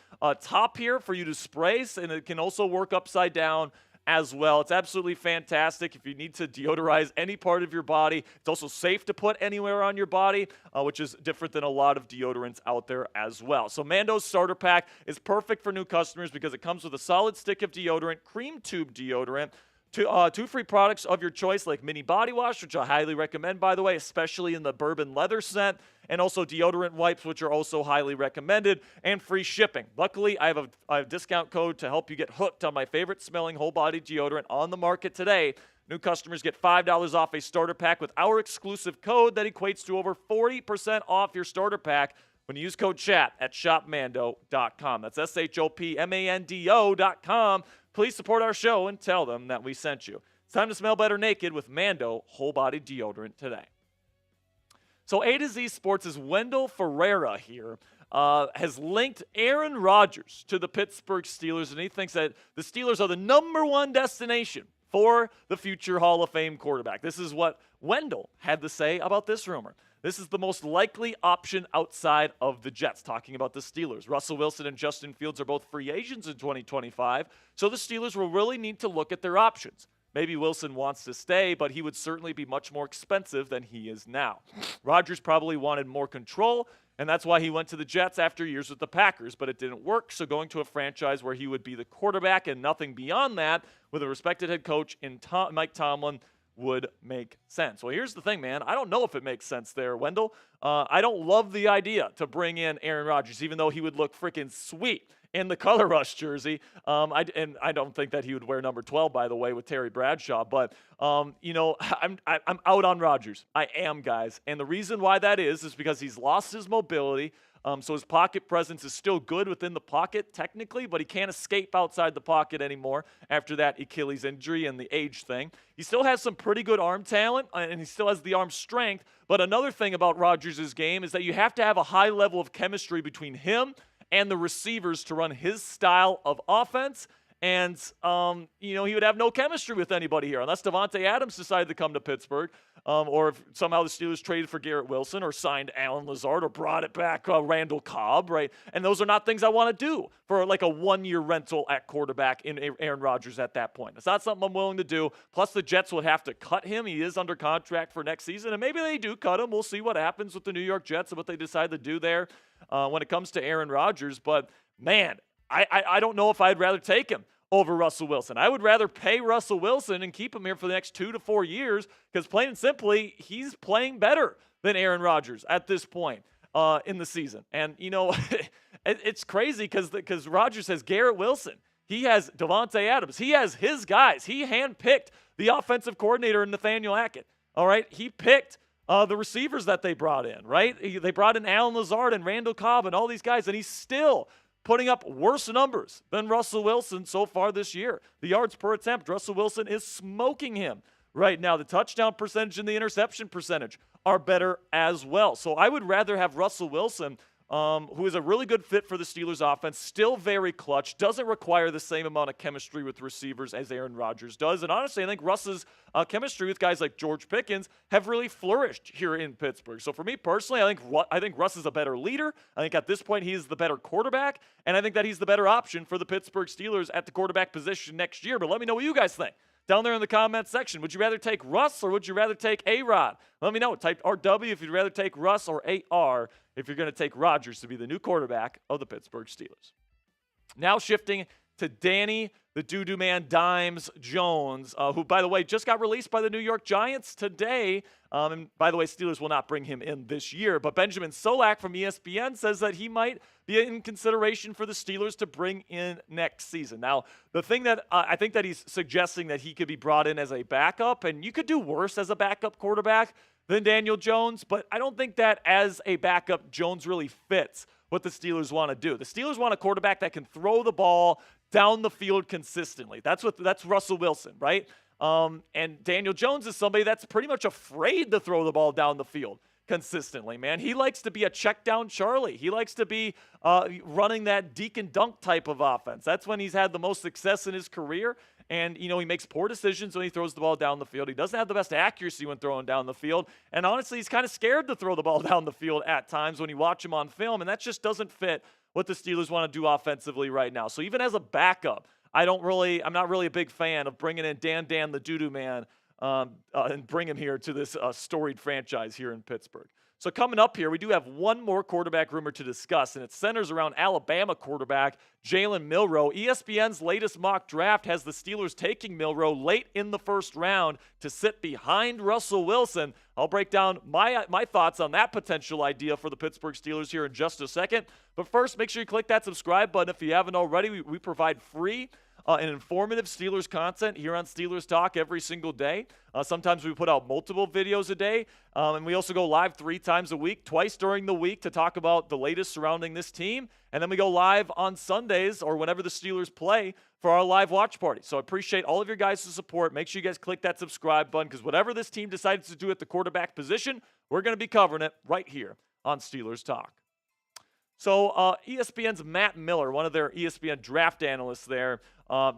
top here for you to spray, and it can also work upside down as well. It's absolutely fantastic if you need to deodorize any part of your body. It's also safe to put anywhere on your body, which is different than a lot of deodorants out there as well. So Mando's starter pack is perfect for new customers because it comes with a solid stick of deodorant, cream tube deodorant, two free products of your choice like mini body wash, which I highly recommend, by the way, especially in the bourbon leather scent, and also deodorant wipes, which are also highly recommended, and free shipping. Luckily, I have a discount code to help you get hooked on my favorite smelling whole body deodorant on the market today. New customers get $5 off a starter pack with our exclusive code that equates to over 40% off your starter pack when you use code CHAT at shopmando.com. That's shopmando.com. Please support our show and tell them that we sent you. It's time to smell better naked with Mando Whole Body Deodorant today. So A to Z Sports' Wendell Ferreira here has linked Aaron Rodgers to the Pittsburgh Steelers, and he thinks that the Steelers are the number one destination for the future Hall of Fame quarterback. This is what Wendell had to say about this rumor. This is the most likely option outside of the Jets, talking about the Steelers. Russell Wilson and Justin Fields are both free agents in 2025, so the Steelers will really need to look at their options. Maybe Wilson wants to stay, but he would certainly be much more expensive than he is now. Rodgers probably wanted more control, and that's why he went to the Jets after years with the Packers, but it didn't work, so going to a franchise where he would be the quarterback and nothing beyond that with a respected head coach in Mike Tomlin would make sense. Well, here's the thing, man. I don't know if it makes sense there, Wendell. I don't love the idea to bring in Aaron Rodgers, even though he would look freaking sweet in the color rush jersey. I don't think that he would wear number 12, by the way, with Terry Bradshaw. But, I'm out on Rodgers. I am, guys. And the reason why that is because he's lost his mobility. So his pocket presence is still good within the pocket, technically, but he can't escape outside the pocket anymore after that Achilles injury and the age thing. He still has some pretty good arm talent, and he still has the arm strength. But another thing about Rodgers' game is that you have to have a high level of chemistry between him and the receivers to run his style of offense. And, he would have no chemistry with anybody here unless Davante Adams decided to come to Pittsburgh, or if somehow the Steelers traded for Garrett Wilson or signed Alan Lazard or brought it back Randall Cobb, right? And those are not things I want to do for like a one-year rental at quarterback in Aaron Rodgers at that point. It's not something I'm willing to do. Plus, the Jets would have to cut him. He is under contract for next season, and maybe they do cut him. We'll see what happens with the New York Jets and what they decide to do there when it comes to Aaron Rodgers. But, man, I don't know if I'd rather take him over Russell Wilson. I would rather pay Russell Wilson and keep him here for the next 2 to 4 years because, plain and simply, he's playing better than Aaron Rodgers at this point in the season. And, it's crazy because Rodgers has Garrett Wilson. He has Davante Adams. He has his guys. He handpicked the offensive coordinator in Nathaniel Hackett. All right? He picked the receivers that they brought in, right? They brought in Alan Lazard and Randall Cobb and all these guys, and he's still putting up worse numbers than Russell Wilson so far this year. The yards per attempt, Russell Wilson is smoking him right now. The touchdown percentage and the interception percentage are better as well. So I would rather have Russell Wilson, who is a really good fit for the Steelers offense, still very clutch, doesn't require the same amount of chemistry with receivers as Aaron Rodgers does. And honestly, I think Russ's chemistry with guys like George Pickens have really flourished here in Pittsburgh. So for me personally, I think Russ is a better leader. I think at this point he's the better quarterback, and I think that he's the better option for the Pittsburgh Steelers at the quarterback position next year. But let me know what you guys think down there in the comment section. Would you rather take Russ or would you rather take A-Rod? Let me know. Type RW if you'd rather take Russ, or AR if you're going to take Rodgers to be the new quarterback of the Pittsburgh Steelers. Now shifting to Danny the doo-doo man Dimes Jones, who, by the way, just got released by the New York Giants today. And by the way, Steelers will not bring him in this year. But Benjamin Solak from ESPN says that he might be in consideration for the Steelers to bring in next season. Now, the thing that I think that he's suggesting that he could be brought in as a backup, and you could do worse as a backup quarterback than Daniel Jones, but I don't think that as a backup, Jones really fits what the Steelers want to do. The Steelers want a quarterback that can throw the ball down the field consistently. That's Russell Wilson, right? And Daniel Jones is somebody that's pretty much afraid to throw the ball down the field consistently, man. He likes to be a check down Charlie. He likes to be running that deke and dunk type of offense. That's when he's had the most success in his career. And, he makes poor decisions when he throws the ball down the field. He doesn't have the best accuracy when throwing down the field. And honestly, he's kind of scared to throw the ball down the field at times when you watch him on film. And that just doesn't fit what the Steelers want to do offensively right now. So even as a backup, I'm not really a big fan of bringing in Dan the doo-doo man and bring him here to this storied franchise here in Pittsburgh. So coming up here, we do have one more quarterback rumor to discuss, and it centers around Alabama quarterback Jalen Milroe. ESPN's latest mock draft has the Steelers taking Milroe late in the first round to sit behind Russell Wilson. I'll break down my thoughts on that potential idea for the Pittsburgh Steelers here in just a second. But first, make sure you click that subscribe button if you haven't already. We provide free and informative Steelers content here on Steelers Talk every single day. Sometimes we put out multiple videos a day, and we also go live 3 times a week, twice during the week to talk about the latest surrounding this team, and then we go live on Sundays or whenever the Steelers play for our live watch party. So I appreciate all of your guys' support. Make sure you guys click that subscribe button because whatever this team decides to do at the quarterback position, we're going to be covering it right here on Steelers Talk. So ESPN's Matt Miller, one of their ESPN draft analysts there,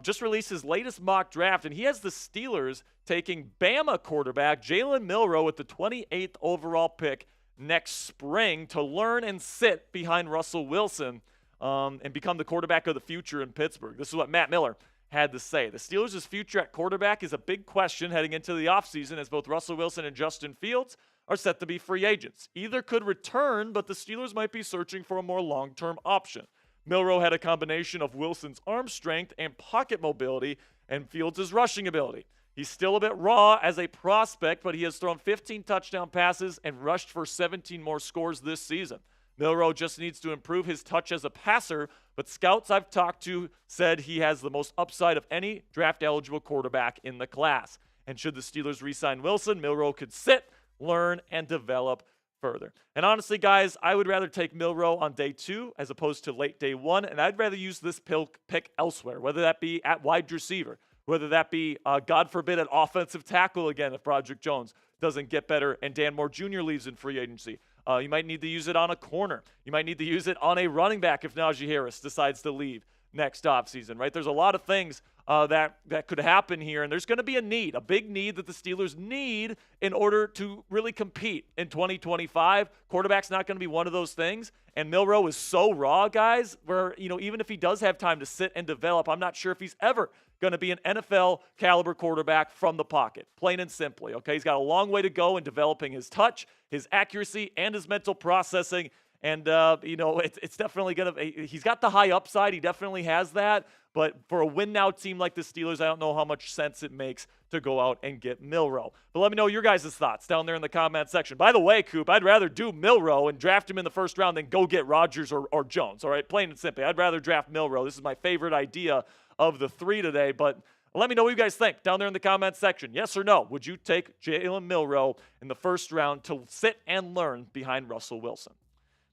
just released his latest mock draft, and he has the Steelers taking Bama quarterback Jalen Milroe with the 28th overall pick next spring to learn and sit behind Russell Wilson and become the quarterback of the future in Pittsburgh. This is what Matt Miller had to say. The Steelers' future at quarterback is a big question heading into the offseason as both Russell Wilson and Justin Fields are set to be free agents. Either could return, but the Steelers might be searching for a more long-term option. Milroe had a combination of Wilson's arm strength and pocket mobility and Fields' rushing ability. He's still a bit raw as a prospect, but he has thrown 15 touchdown passes and rushed for 17 more scores this season. Milroe just needs to improve his touch as a passer, but scouts I've talked to said he has the most upside of any draft-eligible quarterback in the class. And should the Steelers re-sign Wilson, Milroe could sit, learn, and develop further. And honestly, guys, I would rather take Milroe on day 2 as opposed to late day 1, and I'd rather use this pick elsewhere, whether that be at wide receiver, whether that be, God forbid, at offensive tackle again if Broderick Jones doesn't get better and Dan Moore Jr. leaves in free agency. You might need to use it on a corner. You might need to use it on a running back if Najee Harris decides to leave next offseason, right? There's a lot of things that could happen here, and there's going to be a big need that the Steelers need in order to really compete in 2025. Quarterback's not going to be one of those things, and Milroe is so raw, guys, where, even if he does have time to sit and develop, I'm not sure if he's ever going to be an NFL caliber quarterback from the pocket, plain and simply, okay? He's got a long way to go in developing his touch, his accuracy, and his mental processing. And, it's definitely going to – he's got the high upside. He definitely has that. But for a win-now team like the Steelers, I don't know how much sense it makes to go out and get Milroe. But let me know your guys' thoughts down there in the comment section. By the way, Coop, I'd rather do Milroe and draft him in the first round than go get Rodgers or Jones, all right? Plain and simply. I'd rather draft Milroe. This is my favorite idea of the 3 today. But let me know what you guys think down there in the comment section. Yes or no? Would you take Jalen Milroe in the first round to sit and learn behind Russell Wilson?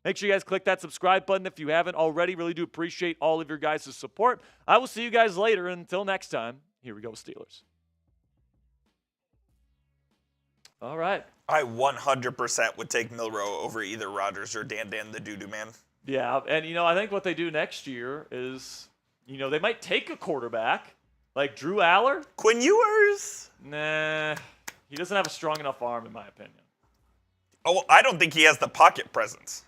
Make sure you guys click that subscribe button if you haven't already. Really do appreciate all of your guys' support. I will see you guys later. Until next time, here we go, Steelers. All right. I 100% would take Milroe over either Rodgers or Dan the doo-doo man. Yeah, and, I think what they do next year is, they might take a quarterback like Drew Aller. Quinn Ewers? Nah, he doesn't have a strong enough arm, in my opinion. Oh, well, I don't think he has the pocket presence.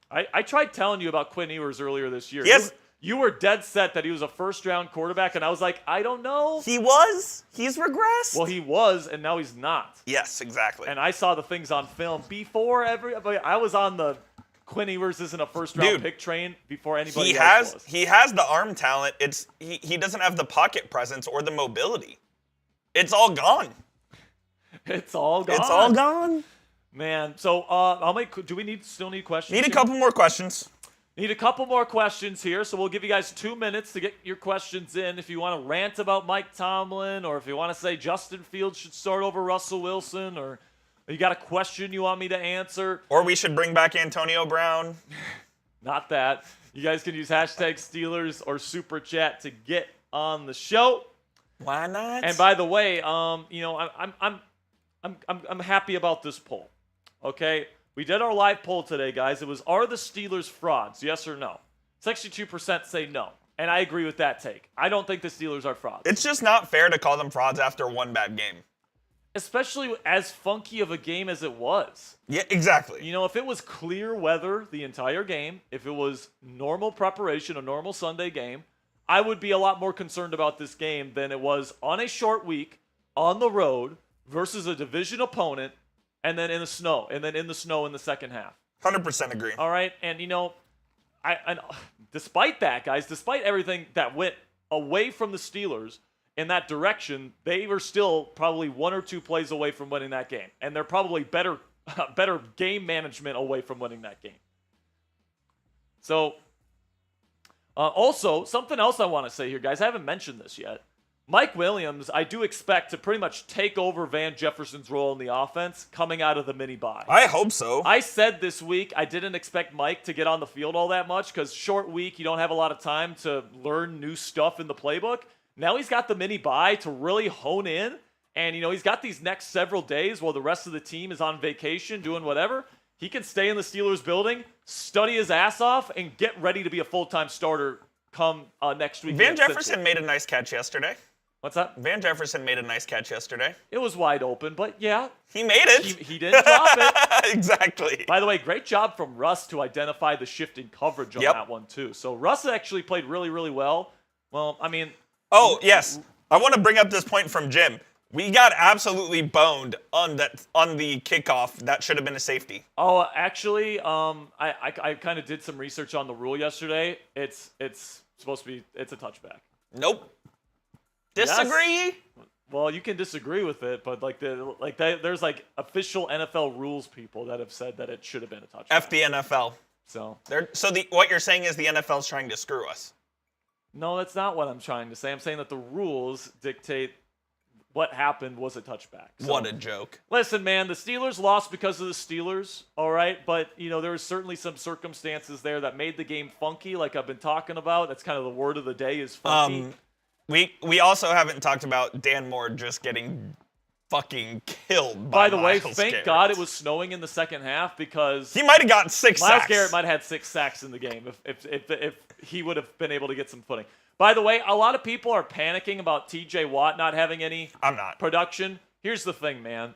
I tried telling you about Quinn Ewers earlier this year. Yes. You were dead set that he was a first-round quarterback, and I was like, I don't know. He was. He's regressed. Well, he was, and now he's not. Yes, exactly. And I saw the things on film before everybody. I was on the Quinn Ewers isn't a first-round Dude, pick train before anybody else was. He has the arm talent. He doesn't have the pocket presence or the mobility. It's all gone. It's all gone. It's all gone. Man, so do we still need questions? Need a couple more questions. Need a couple more questions here, so we'll give you guys 2 minutes to get your questions in. If you want to rant about Mike Tomlin, or if you want to say Justin Fields should start over Russell Wilson, or you got a question you want me to answer. Or we should bring back Antonio Brown. Not that. You guys can use hashtag Steelers or Super Chat to get on the show. Why not? And by the way, I'm happy about this poll. Okay? We did our live poll today, guys. It was, are the Steelers frauds, yes or no? 62% say no. And I agree with that take. I don't think the Steelers are frauds. It's just not fair to call them frauds after one bad game. Especially as funky of a game as it was. Yeah, exactly. You know, if it was clear weather the entire game, if it was normal preparation, a normal Sunday game, I would be a lot more concerned about this game than it was on a short week, on the road, versus a division opponent, and then in the snow, in the second half. 100% agree. All right, and despite that, guys, despite everything that went away from the Steelers in that direction, they were still probably 1 or 2 plays away from winning that game, and they're probably better game management away from winning that game. So, also, something else I want to say here, guys, I haven't mentioned this yet. Mike Williams, I do expect to pretty much take over Van Jefferson's role in the offense coming out of the mini-bye. I hope so. I said this week I didn't expect Mike to get on the field all that much because short week, you don't have a lot of time to learn new stuff in the playbook. Now he's got the mini-bye to really hone in, and he's got these next several days while the rest of the team is on vacation doing whatever. He can stay in the Steelers building, study his ass off, and get ready to be a full-time starter come next week. Van Jefferson made a nice catch yesterday. What's that? Van Jefferson made a nice catch yesterday. It was wide open, but yeah. He made it. He didn't drop it. Exactly. By the way, great job from Russ to identify the shifting coverage on that one, too. So Russ actually played really, really well. Well, I mean... Oh, yes. I want to bring up this point from Jim. We got absolutely boned on the kickoff. That should have been a safety. Oh, actually, I kind of did some research on the rule yesterday. It's supposed to be a touchback. Nope. Disagree? Yes. Well, you can disagree with it, but there's official NFL rules people that have said that it should have been a touchback. F the NFL. So what you're saying is the NFL's trying to screw us. No, that's not what I'm trying to say. I'm saying that the rules dictate what happened was a touchback. So, what a joke. Listen, man, the Steelers lost because of the Steelers, all right? But, there was certainly some circumstances there that made the game funky, like I've been talking about. That's kind of the word of the day is funky. We also haven't talked about Dan Moore just getting fucking killed by the way, Myles thank Garrett. God it was snowing in the second half because he might have gotten 6 sacks. Myles Garrett might have had 6 sacks in the game if he would have been able to get some footing. By the way, a lot of people are panicking about TJ Watt not having any production. Here's the thing, man.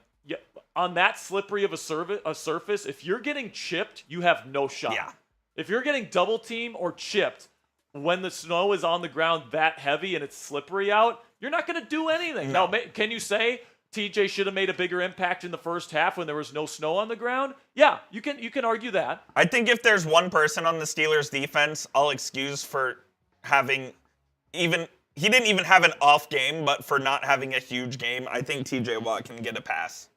On that slippery of a surface, if you're getting chipped, you have no shot. Yeah. If you're getting double teamed or chipped when the snow is on the ground that heavy and it's slippery out, you're not going to do anything. No. Now, can you say TJ should have made a bigger impact in the first half when there was no snow on the ground? Yeah, you can argue that. I think if there's one person on the Steelers defense, I'll excuse for having he didn't even have an off game, but for not having a huge game, I think TJ Watt can get a pass.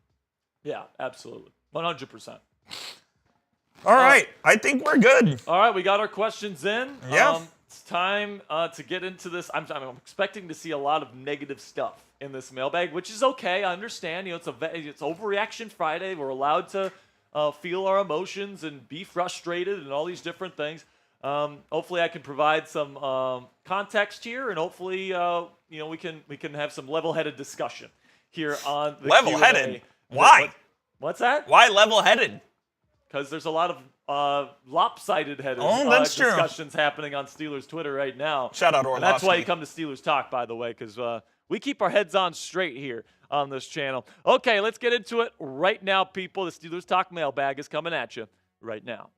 Yeah, absolutely. 100%. All right, I think we're good. All right, we got our questions in. Yeah. It's time to get into this. I'm expecting to see a lot of negative stuff in this mailbag, which is okay. I understand. It's Overreaction Friday. We're allowed to feel our emotions and be frustrated and all these different things. Hopefully, I can provide some context here, and hopefully, we can have some level-headed discussion here on the level-headed. Q&A. Why? What's that? Why level-headed? Because there's a lot of lopsided discussions happening on Steelers Twitter right now. Shout out Orlovsky. That's why you come to Steelers Talk, by the way, because we keep our heads on straight here on this channel. Okay, let's get into it right now, people. The Steelers Talk mailbag is coming at you right now.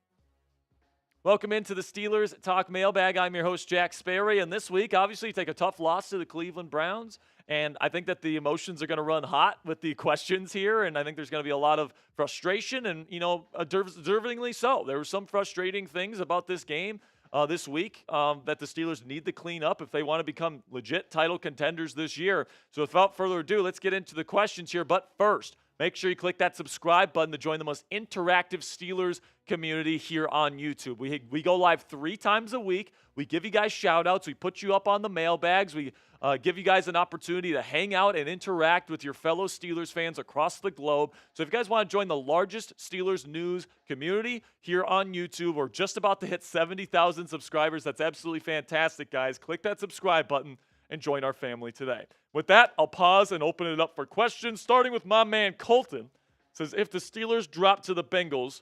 Welcome into the Steelers Talk Mailbag. I'm your host, Jack Sperry, and this week, obviously, you take a tough loss to the Cleveland Browns, and I think that the emotions are going to run hot with the questions here, and I think there's going to be a lot of frustration, and, deservingly so. There were some frustrating things about this game this week that the Steelers need to clean up if they want to become legit title contenders this year. So without further ado, let's get into the questions here, but first, make sure you click that subscribe button to join the most interactive Steelers community here on YouTube. We go live 3 times a week. We give you guys shout-outs. We put you up on the mailbags. We give you guys an opportunity to hang out and interact with your fellow Steelers fans across the globe. So if you guys want to join the largest Steelers news community here on YouTube, we're just about to hit 70,000 subscribers. That's absolutely fantastic, guys. Click that subscribe button and join our family today. With that, I'll pause and open it up for questions, starting with my man Colton. Says, if the Steelers drop to the Bengals,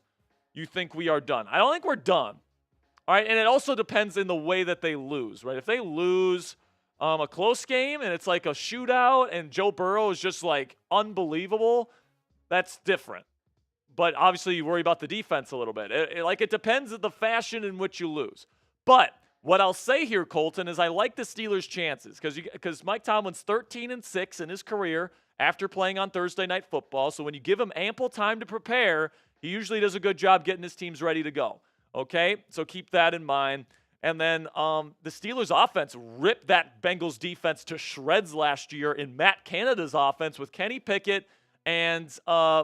you think we are done? I don't think we're done. All right, and it also depends in the way that they lose, right? If they lose a close game and it's like a shootout and Joe Burrow is just like unbelievable, that's different. But obviously you worry about the defense a little bit. It depends on the fashion in which you lose. But what I'll say here, Colton, is I like the Steelers' chances because Mike Tomlin's 13-6 in his career after playing on Thursday Night Football. So when you give him ample time to prepare, he usually does a good job getting his teams ready to go. Okay, so keep that in mind. And then the Steelers' offense ripped that Bengals defense to shreds last year in Matt Canada's offense with Kenny Pickett and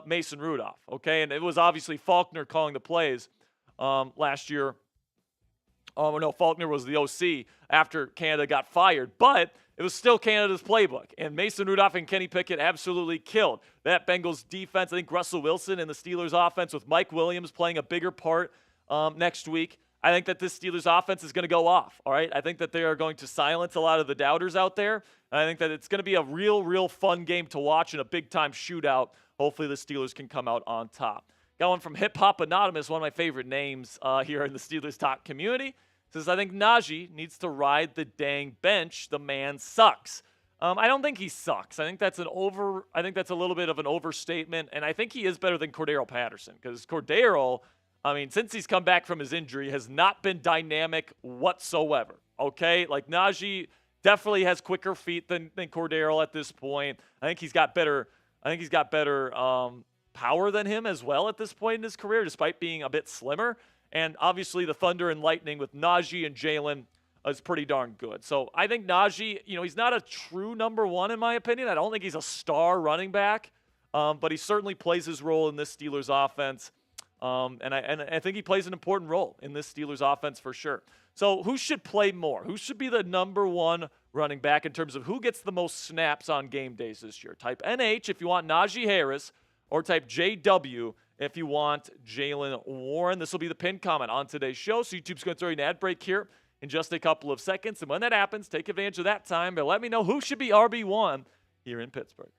Mason Rudolph. Okay, and it was obviously Faulkner calling the plays last year. No, Faulkner was the OC after Canada got fired, but it was still Canada's playbook. And Mason Rudolph and Kenny Pickett absolutely killed that Bengals defense. I think Russell Wilson and the Steelers offense with Mike Williams playing a bigger part next week. I think that this Steelers offense is going to go off, all right? I think that they are going to silence a lot of the doubters out there. And I think that it's going to be a real fun game to watch and a big-time shootout. Hopefully the Steelers can come out on top. Got one from Hip Hop Anonymous, one of my favorite names here in the Steelers Talk community. Says, I think Najee needs to ride the dang bench. The man sucks. I don't think he sucks. I think that's a little bit of an overstatement, and I think he is better than Cordero Patterson because Cordero, since he's come back from his injury, has not been dynamic whatsoever. Okay, like Najee definitely has quicker feet than Cordero at this point. I think he's got better. Power than him as well at this point in his career, despite being a bit slimmer. And obviously the Thunder and Lightning with Najee and Jalen is pretty darn good. So I think Najee, he's not a true number one in my opinion. I don't think he's a star running back, but he certainly plays his role in this Steelers offense. And I think he plays an important role in this Steelers offense for sure. So who should play more? Who should be the number one running back in terms of who gets the most snaps on game days this year? Type NH if you want Najee Harris, or type JW if you want Jalen Warren. This will be the pinned comment on today's show. So YouTube's going to throw you an ad break here in just a couple of seconds. And when that happens, take advantage of that time. But let me know who should be RB1 here in Pittsburgh.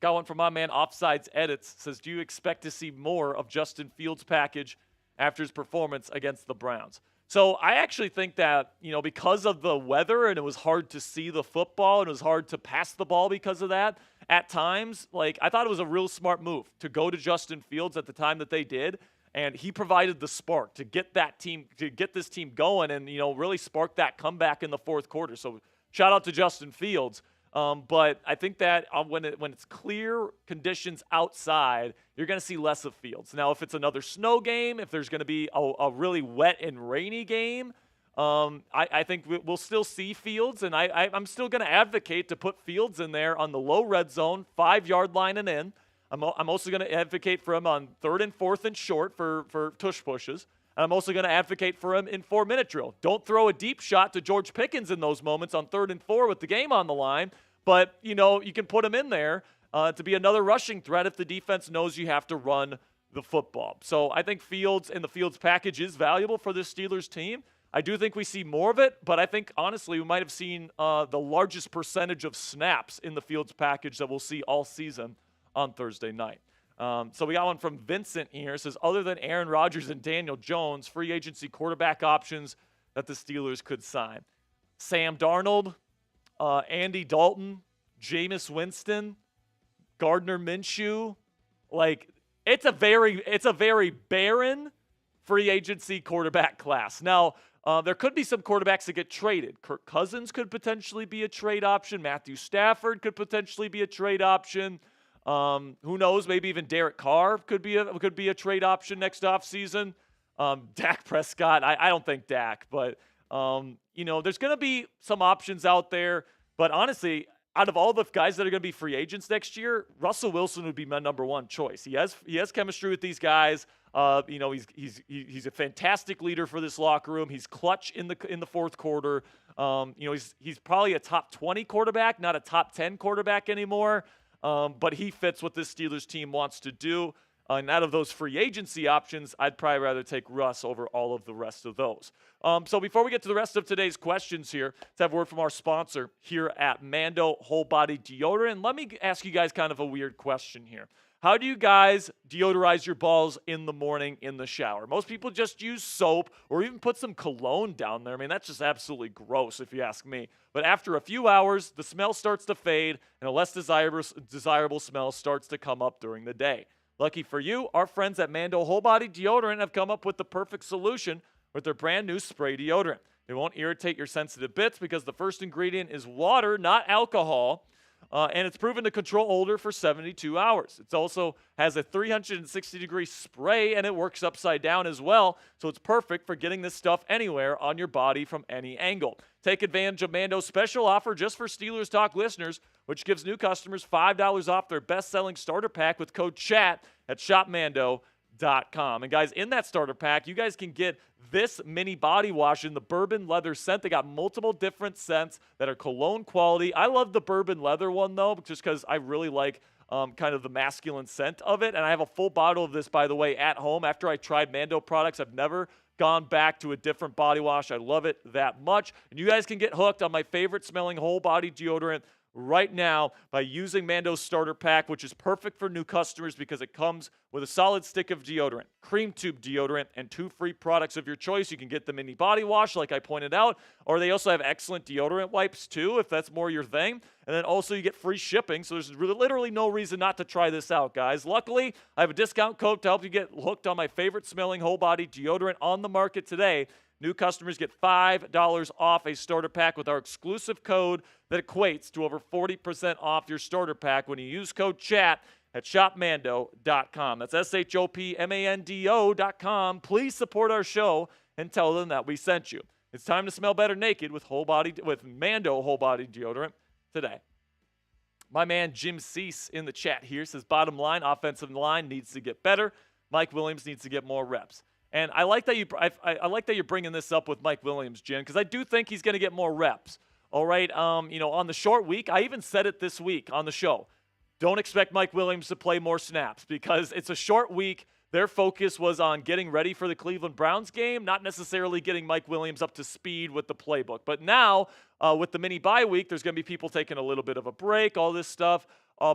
Got one from my man Offsides Edits. Says, do you expect to see more of Justin Fields' package after his performance against the Browns? So I actually think that, because of the weather and it was hard to see the football and it was hard to pass the ball because of that at times, I thought it was a real smart move to go to Justin Fields at the time that they did. And he provided the spark to get this team going and, really spark that comeback in the fourth quarter. So shout out to Justin Fields. But I think that when it's clear conditions outside, you're going to see less of Fields. Now, if it's another snow game, if there's going to be a really wet and rainy game, I think we'll still see Fields, and I'm still going to advocate to put Fields in there on the low red zone, 5-yard line and in. I'm also going to advocate for him on 3rd and 4th and short for tush pushes. And I'm also going to advocate for him in 4-minute drill. Don't throw a deep shot to George Pickens in those moments on 3rd and 4 with the game on the line. But, you can put him in there to be another rushing threat if the defense knows you have to run the football. So I think Fields and the Fields package is valuable for this Steelers team. I do think we see more of it, but I think, honestly, we might have seen the largest percentage of snaps in the Fields package that we'll see all season on Thursday night. So we got one from Vincent here. It says, other than Aaron Rodgers and Daniel Jones, free agency quarterback options that the Steelers could sign. Sam Darnold, Andy Dalton, Jameis Winston, Gardner Minshew. It's a very barren free agency quarterback class. Now, there could be some quarterbacks that get traded. Kirk Cousins could potentially be a trade option. Matthew Stafford could potentially be a trade option. Who knows? Maybe even Derek Carr could be a trade option next offseason. Dak Prescott, I don't think Dak, but there's going to be some options out there. But honestly, out of all the guys that are going to be free agents next year, Russell Wilson would be my number one choice. He has chemistry with these guys. He's a fantastic leader for this locker room. He's clutch in the fourth quarter. He's probably a top 20 quarterback, not a top 10 quarterback anymore. But he fits what this Steelers team wants to do. And out of those free agency options, I'd probably rather take Russ over all of the rest of those. So before we get to the rest of today's questions here, let's have a word from our sponsor here at Mando Whole Body Deodorant. Let me ask you guys kind of a weird question here. How do you guys deodorize your balls in the morning in the shower? Most people just use soap or even put some cologne down there. I mean, that's just absolutely gross if you ask me. But after a few hours, the smell starts to fade and a less desirable smell starts to come up during the day. Lucky for you, our friends at Mando Whole Body Deodorant have come up with the perfect solution with their brand new spray deodorant. It won't irritate your sensitive bits because the first ingredient is water, not alcohol. And it's proven to control odor for 72 hours. It also has a 360-degree spray, and it works upside down as well, so it's perfect for getting this stuff anywhere on your body from any angle. Take advantage of Mando's special offer just for Steelers Talk listeners, which gives new customers $5 off their best-selling starter pack with code CHAT at shopmando.com. And guys, in that starter pack, you guys can get this mini body wash in the bourbon leather scent. They got multiple different scents that are cologne quality. I love the bourbon leather one, though, just because I really like kind of the masculine scent of it. And I have a full bottle of this, by the way, at home. After I tried Mando products, I've never gone back to a different body wash. I love it that much. And you guys can get hooked on my favorite smelling whole body deodorant right now by using Mando's starter pack, which is perfect for new customers because it comes with a solid stick of deodorant, cream tube deodorant, and 2 free products of your choice. You can get the mini body wash like I pointed out, or they also have excellent deodorant wipes too if that's more your thing. And then also you get free shipping, so there's literally no reason not to try this out, guys. Luckily, I have a discount code to help you get hooked on my favorite smelling whole body deodorant on the market today. New customers get $5 off a starter pack with our exclusive code that equates to over 40% off your starter pack when you use code CHAT at shopmando.com. That's shopmando.com. Please support our show and tell them that we sent you. It's time to smell better naked with Mando Whole Body Deodorant today. My man Jim Cease in the chat here says, bottom line, offensive line needs to get better. Mike Williams needs to get more reps. And I like that I like that you're bringing this up with Mike Williams, Jim, because I do think he's going to get more reps. All right, on the short week, I even said it this week on the show. Don't expect Mike Williams to play more snaps because it's a short week. Their focus was on getting ready for the Cleveland Browns game, not necessarily getting Mike Williams up to speed with the playbook. But now, with the mini bye week, there's going to be people taking a little bit of a break, all this stuff.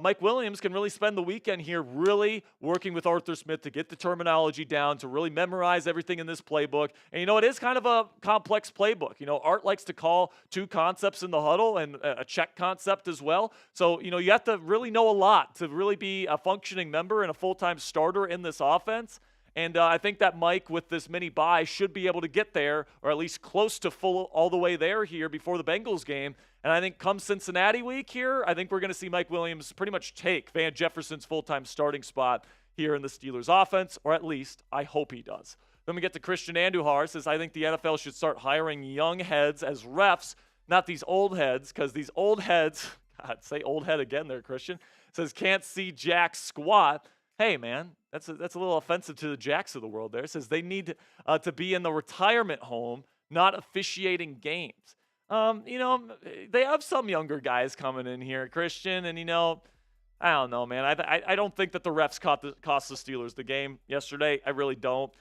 Mike Williams can really spend the weekend here really working with Arthur Smith to get the terminology down, to really memorize everything in this playbook. And, it is kind of a complex playbook. Art likes to call 2 concepts in the huddle and a check concept as well. So, you have to really know a lot to really be a functioning member and a full-time starter in this offense. And I think that Mike, with this mini bye, should be able to get there, or at least close to full all the way there here before the Bengals game. And I think come Cincinnati week here, I think we're going to see Mike Williams pretty much take Van Jefferson's full-time starting spot here in the Steelers offense, or at least I hope he does. Then we get to Christian Andujar, says, I think the NFL should start hiring young heads as refs, not these old heads, because these old heads, God, say old head again there, Christian, says can't see jack squat. Hey, man, that's a little offensive to the Jacks of the world there. It says they need to be in the retirement home, not officiating games. They have some younger guys coming in here, Christian, and, I don't know, man. I don't think that the refs cost the Steelers the game yesterday. I really don't.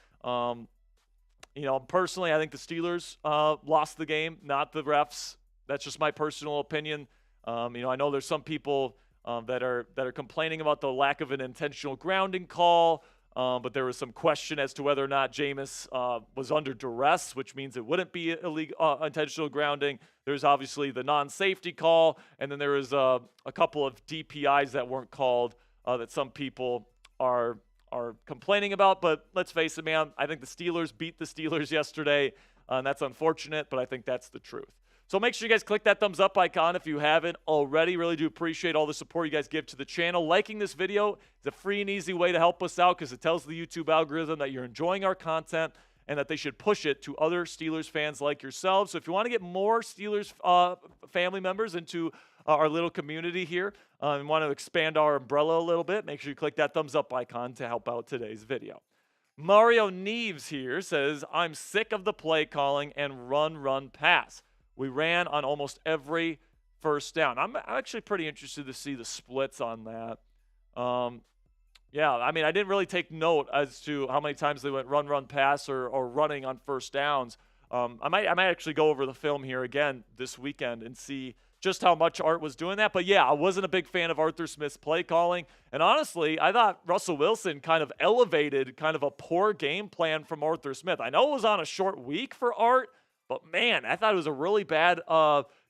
Personally, I think the Steelers lost the game, not the refs. That's just my personal opinion. I know there's some people that are complaining about the lack of an intentional grounding call, but there was some question as to whether or not Jameis was under duress, which means it wouldn't be illegal intentional grounding. There's obviously the non-safety call, and then there was a couple of DPIs that weren't called that some people are are complaining about. But let's face it, man, I think the Steelers beat the Steelers yesterday, and that's unfortunate, but I think that's the truth. So make sure you guys click that thumbs up icon if you haven't already. Really do appreciate all the support you guys give to the channel. Liking this video is a free and easy way to help us out because it tells the YouTube algorithm that you're enjoying our content and that they should push it to other Steelers fans like yourselves. So if you want to get more Steelers family members into our little community here and want to expand our umbrella a little bit, make sure you click that thumbs up icon to help out today's video. Mario Neves here says, I'm sick of the play calling and run, pass. We ran on almost every first down. I'm actually pretty interested to see the splits on that. Yeah, I mean, I didn't really take note as to how many times they went run, pass, or running on first downs. I might actually go over the film here again this weekend and see just how much Art was doing that. But, yeah, I wasn't a big fan of Arthur Smith's play calling. And, honestly, I thought Russell Wilson kind of elevated kind of a poor game plan from Arthur Smith. I know it was on a short week for Art, but, man, I thought it was a really bad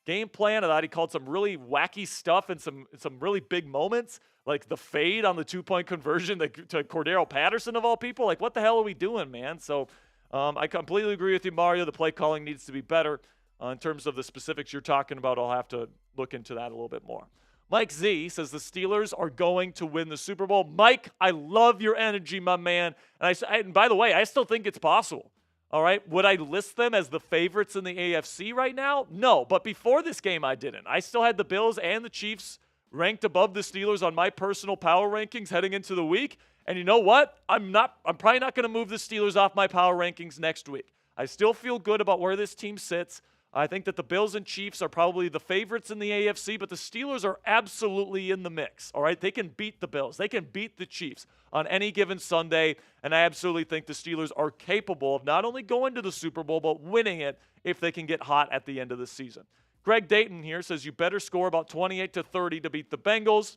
game plan. I thought he called some really wacky stuff and some really big moments, like the fade on the two-point conversion to Cordero Patterson, of all people. Like, what the hell are we doing, man? So I completely agree with you, Mario. The play calling needs to be better. In terms of the specifics you're talking about, I'll have to look into that a little bit more. Mike Z says the Steelers are going to win the Super Bowl. Mike, I love your energy, my man. And by the way, I still think it's possible. All right, would I list them as the favorites in the AFC right now? No, but before this game, I didn't. I still had the Bills and the Chiefs ranked above the Steelers on my personal power rankings heading into the week. And you know what? I'm probably not going to move the Steelers off my power rankings next week. I still feel good about where this team sits. I think that the Bills and Chiefs are probably the favorites in the AFC, but the Steelers are absolutely in the mix, all right? They can beat the Bills. They can beat the Chiefs on any given Sunday, and I absolutely think the Steelers are capable of not only going to the Super Bowl, but winning it if they can get hot at the end of the season. Greg Dayton here says you better score about 28-30 to beat the Bengals.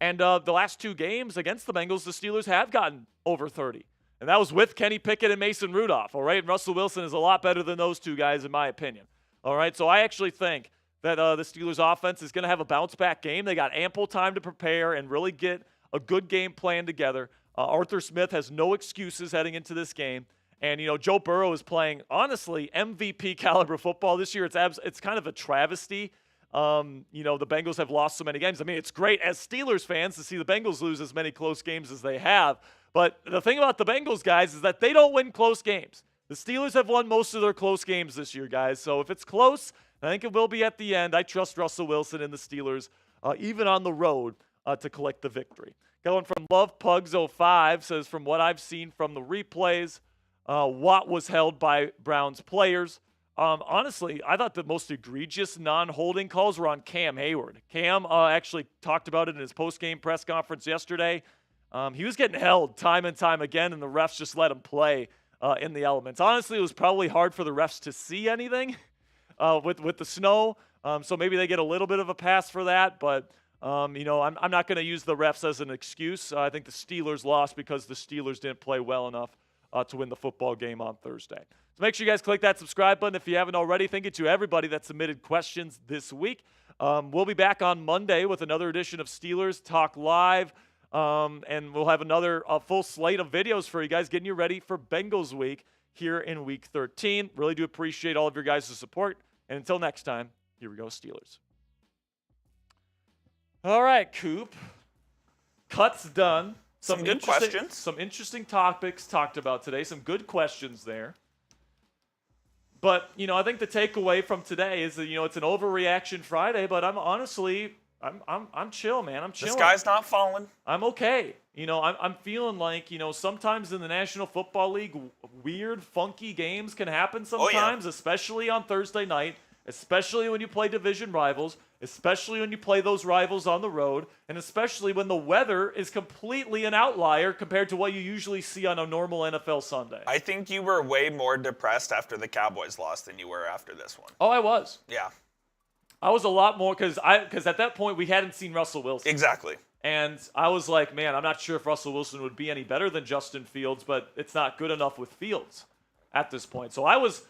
And the last two games against the Bengals, the Steelers have gotten over 30. And that was with Kenny Pickett and Mason Rudolph, all right? And Russell Wilson is a lot better than those two guys, in my opinion. All right, so I actually think that the Steelers' offense is going to have a bounce-back game. They got ample time to prepare and really get a good game plan together. Arthur Smith has no excuses heading into this game. And, you know, Joe Burrow is playing, honestly, MVP caliber football this year. It's kind of a travesty. You know, the Bengals have lost so many games. I mean, it's great as Steelers fans to see the Bengals lose as many close games as they have. But the thing about the Bengals, guys, is that they don't win close games. The Steelers have won most of their close games this year, guys. So if it's close, I think it will be at the end. I trust Russell Wilson and the Steelers, even on the road, to collect the victory. Going from Love Pugs 05 says, from what I've seen from the replays, Watt was held by Browns players. Honestly, I thought the most egregious non-holding calls were on Cam Hayward. Cam actually talked about it in his post-game press conference yesterday. He was getting held time and time again, and the refs just let him play in the elements. Honestly, it was probably hard for the refs to see anything with the snow, so maybe they get a little bit of a pass for that. But, you know, I'm not going to use the refs as an excuse. I think the Steelers lost because the Steelers didn't play well enough to win the football game on Thursday. So make sure you guys click that subscribe button if you haven't already. Thank you to everybody that submitted questions this week. We'll be back on Monday with another edition of Steelers Talk Live. And we'll have another full slate of videos for you guys, getting you ready for Bengals week here in week 13. Really do appreciate all of your guys' support. And until next time, here we go, Steelers. All right, Coop. Cut's done. Some good questions. Some interesting topics talked about today. Some good questions there. But, you know, I think the takeaway from today is that, you know, it's an overreaction Friday, but I'm honestly, I'm chill, man. I'm chilling. The sky's not falling. I'm okay. You know, I'm feeling like, you know, sometimes in the National Football League, weird, funky games can happen sometimes, especially on Thursday night, especially when you play division rivals, especially when you play those rivals on the road, and especially when the weather is completely an outlier compared to what you usually see on a normal NFL Sunday. I think you were way more depressed after the Cowboys lost than you were after this one. Oh, I was. Yeah. I was a lot more because at that point we hadn't seen Russell Wilson. Exactly. And I was like, man, I'm not sure if Russell Wilson would be any better than Justin Fields, but it's not good enough with Fields at this point. So I was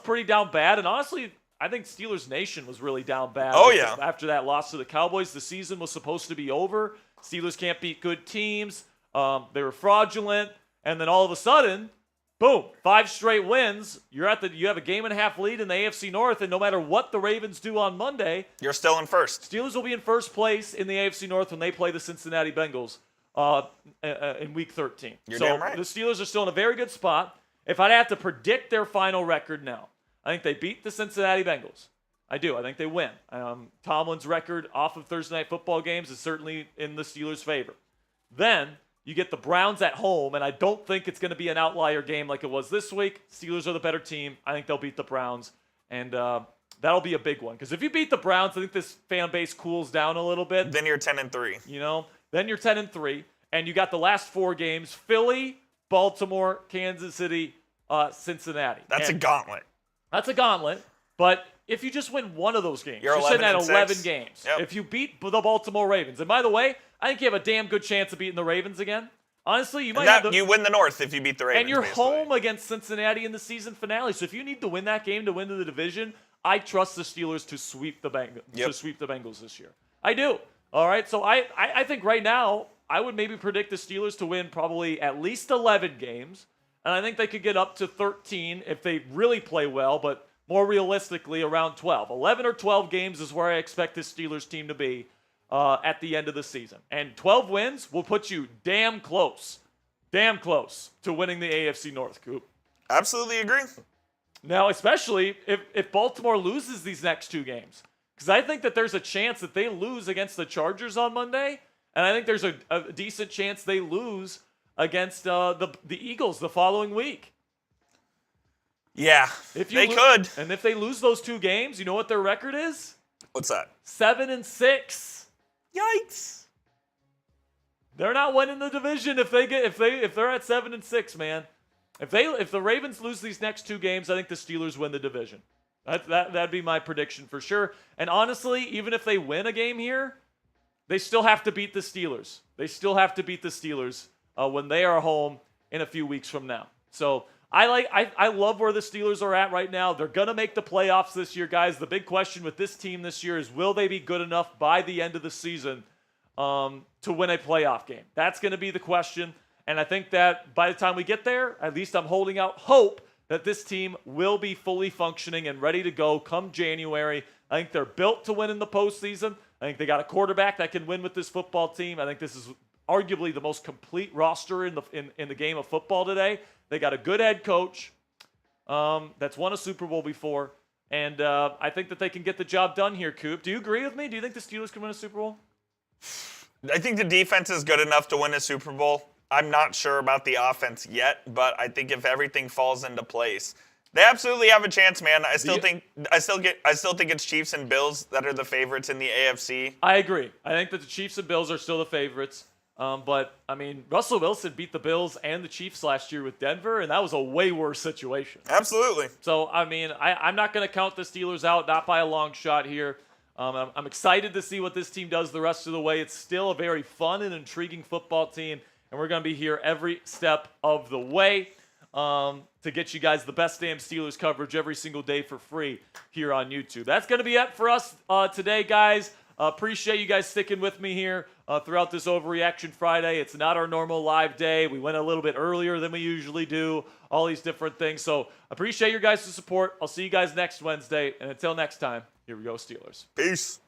pretty down bad, and honestly, I think Steelers Nation was really down bad. Oh, yeah. After that loss to the Cowboys, the season was supposed to be over. Steelers can't beat good teams. They were fraudulent, and then all of a sudden, boom, 5 straight wins. You have a 1.5 lead in the AFC North, and no matter what the Ravens do on Monday, you're still in first. Steelers will be in first place in the AFC North when they play the Cincinnati Bengals in Week 13. You're so damn right. The Steelers are still in a very good spot. If I'd have to predict their final record now, I think they beat the Cincinnati Bengals. I do. I think they win. Tomlin's record off of Thursday Night Football games is certainly in the Steelers' favor. Then you get the Browns at home, and I don't think it's going to be an outlier game like it was this week. Steelers are the better team. I think they'll beat the Browns, and that'll be a big one. Because if you beat the Browns, I think this fan base cools down a little bit. Then you're 10-3. Then you're 10-3, and you got the last 4 games: Philly, Baltimore, Kansas City, Cincinnati. That's a gauntlet. That's a gauntlet, but if you just win one of those games, you're sitting at 11 6. games. Yep. If you beat the Baltimore Ravens, and by the way, I think you have a damn good chance of beating the Ravens again. Honestly, you might you win the North if you beat the Ravens. And you're basically home against Cincinnati in the season finale. So if you need to win that game to win the division, I trust the Steelers to sweep the Bengals this year. I do. All right. So I think right now I would maybe predict the Steelers to win probably at least 11 games, and I think they could get up to 13 if they really play well, but more realistically around 12. 11 or 12 games is where I expect this Steelers team to be at the end of the season. And 12 wins will put you damn close to winning the AFC North, Coop. Absolutely agree. Now, especially if Baltimore loses these next 2 games. Because I think that there's a chance that they lose against the Chargers on Monday, and I think there's a decent chance they lose against the Eagles the following week. Yeah, they could. And if they lose those 2 games, you know what their record is? What's that? 7-6. Yikes! They're not winning the division if they're at 7-6, man. If the Ravens lose these next 2 games, I think the Steelers win the division. That'd be my prediction for sure. And honestly, even if they win a game here, they still have to beat the Steelers. They still have to beat the Steelers when they are home in a few weeks from now. So I love where the Steelers are at right now. They're going to make the playoffs this year, guys. The big question with this team this year is, will they be good enough by the end of the season to win a playoff game? That's going to be the question. And I think that by the time we get there, at least I'm holding out hope that this team will be fully functioning and ready to go come January. I think they're built to win in the postseason. I think they got a quarterback that can win with this football team. I think this is arguably the most complete roster in the game of football today. They got a good head coach that's won a Super Bowl before, and I think that they can get the job done here, Coop. Do you agree with me? Do you think the Steelers can win a Super Bowl? I think the defense is good enough to win a Super Bowl. I'm not sure about the offense yet, but I think if everything falls into place, they absolutely have a chance, man. I still think it's Chiefs and Bills that are the favorites in the AFC. I agree. I think that the Chiefs and Bills are still the favorites. But, I mean, Russell Wilson beat the Bills and the Chiefs last year with Denver, and that was a way worse situation. Absolutely. So, I mean, I'm not going to count the Steelers out, not by a long shot here. I'm excited to see what this team does the rest of the way. It's still a very fun and intriguing football team, and we're going to be here every step of the way to get you guys the best damn Steelers coverage every single day for free here on YouTube. That's going to be it for us today, guys. Appreciate you guys sticking with me here throughout this Overreaction Friday. It's not our normal live day. We went a little bit earlier than we usually do, all these different things. So appreciate your guys' support. I'll see you guys next Wednesday. And until next time, here we go, Steelers. Peace.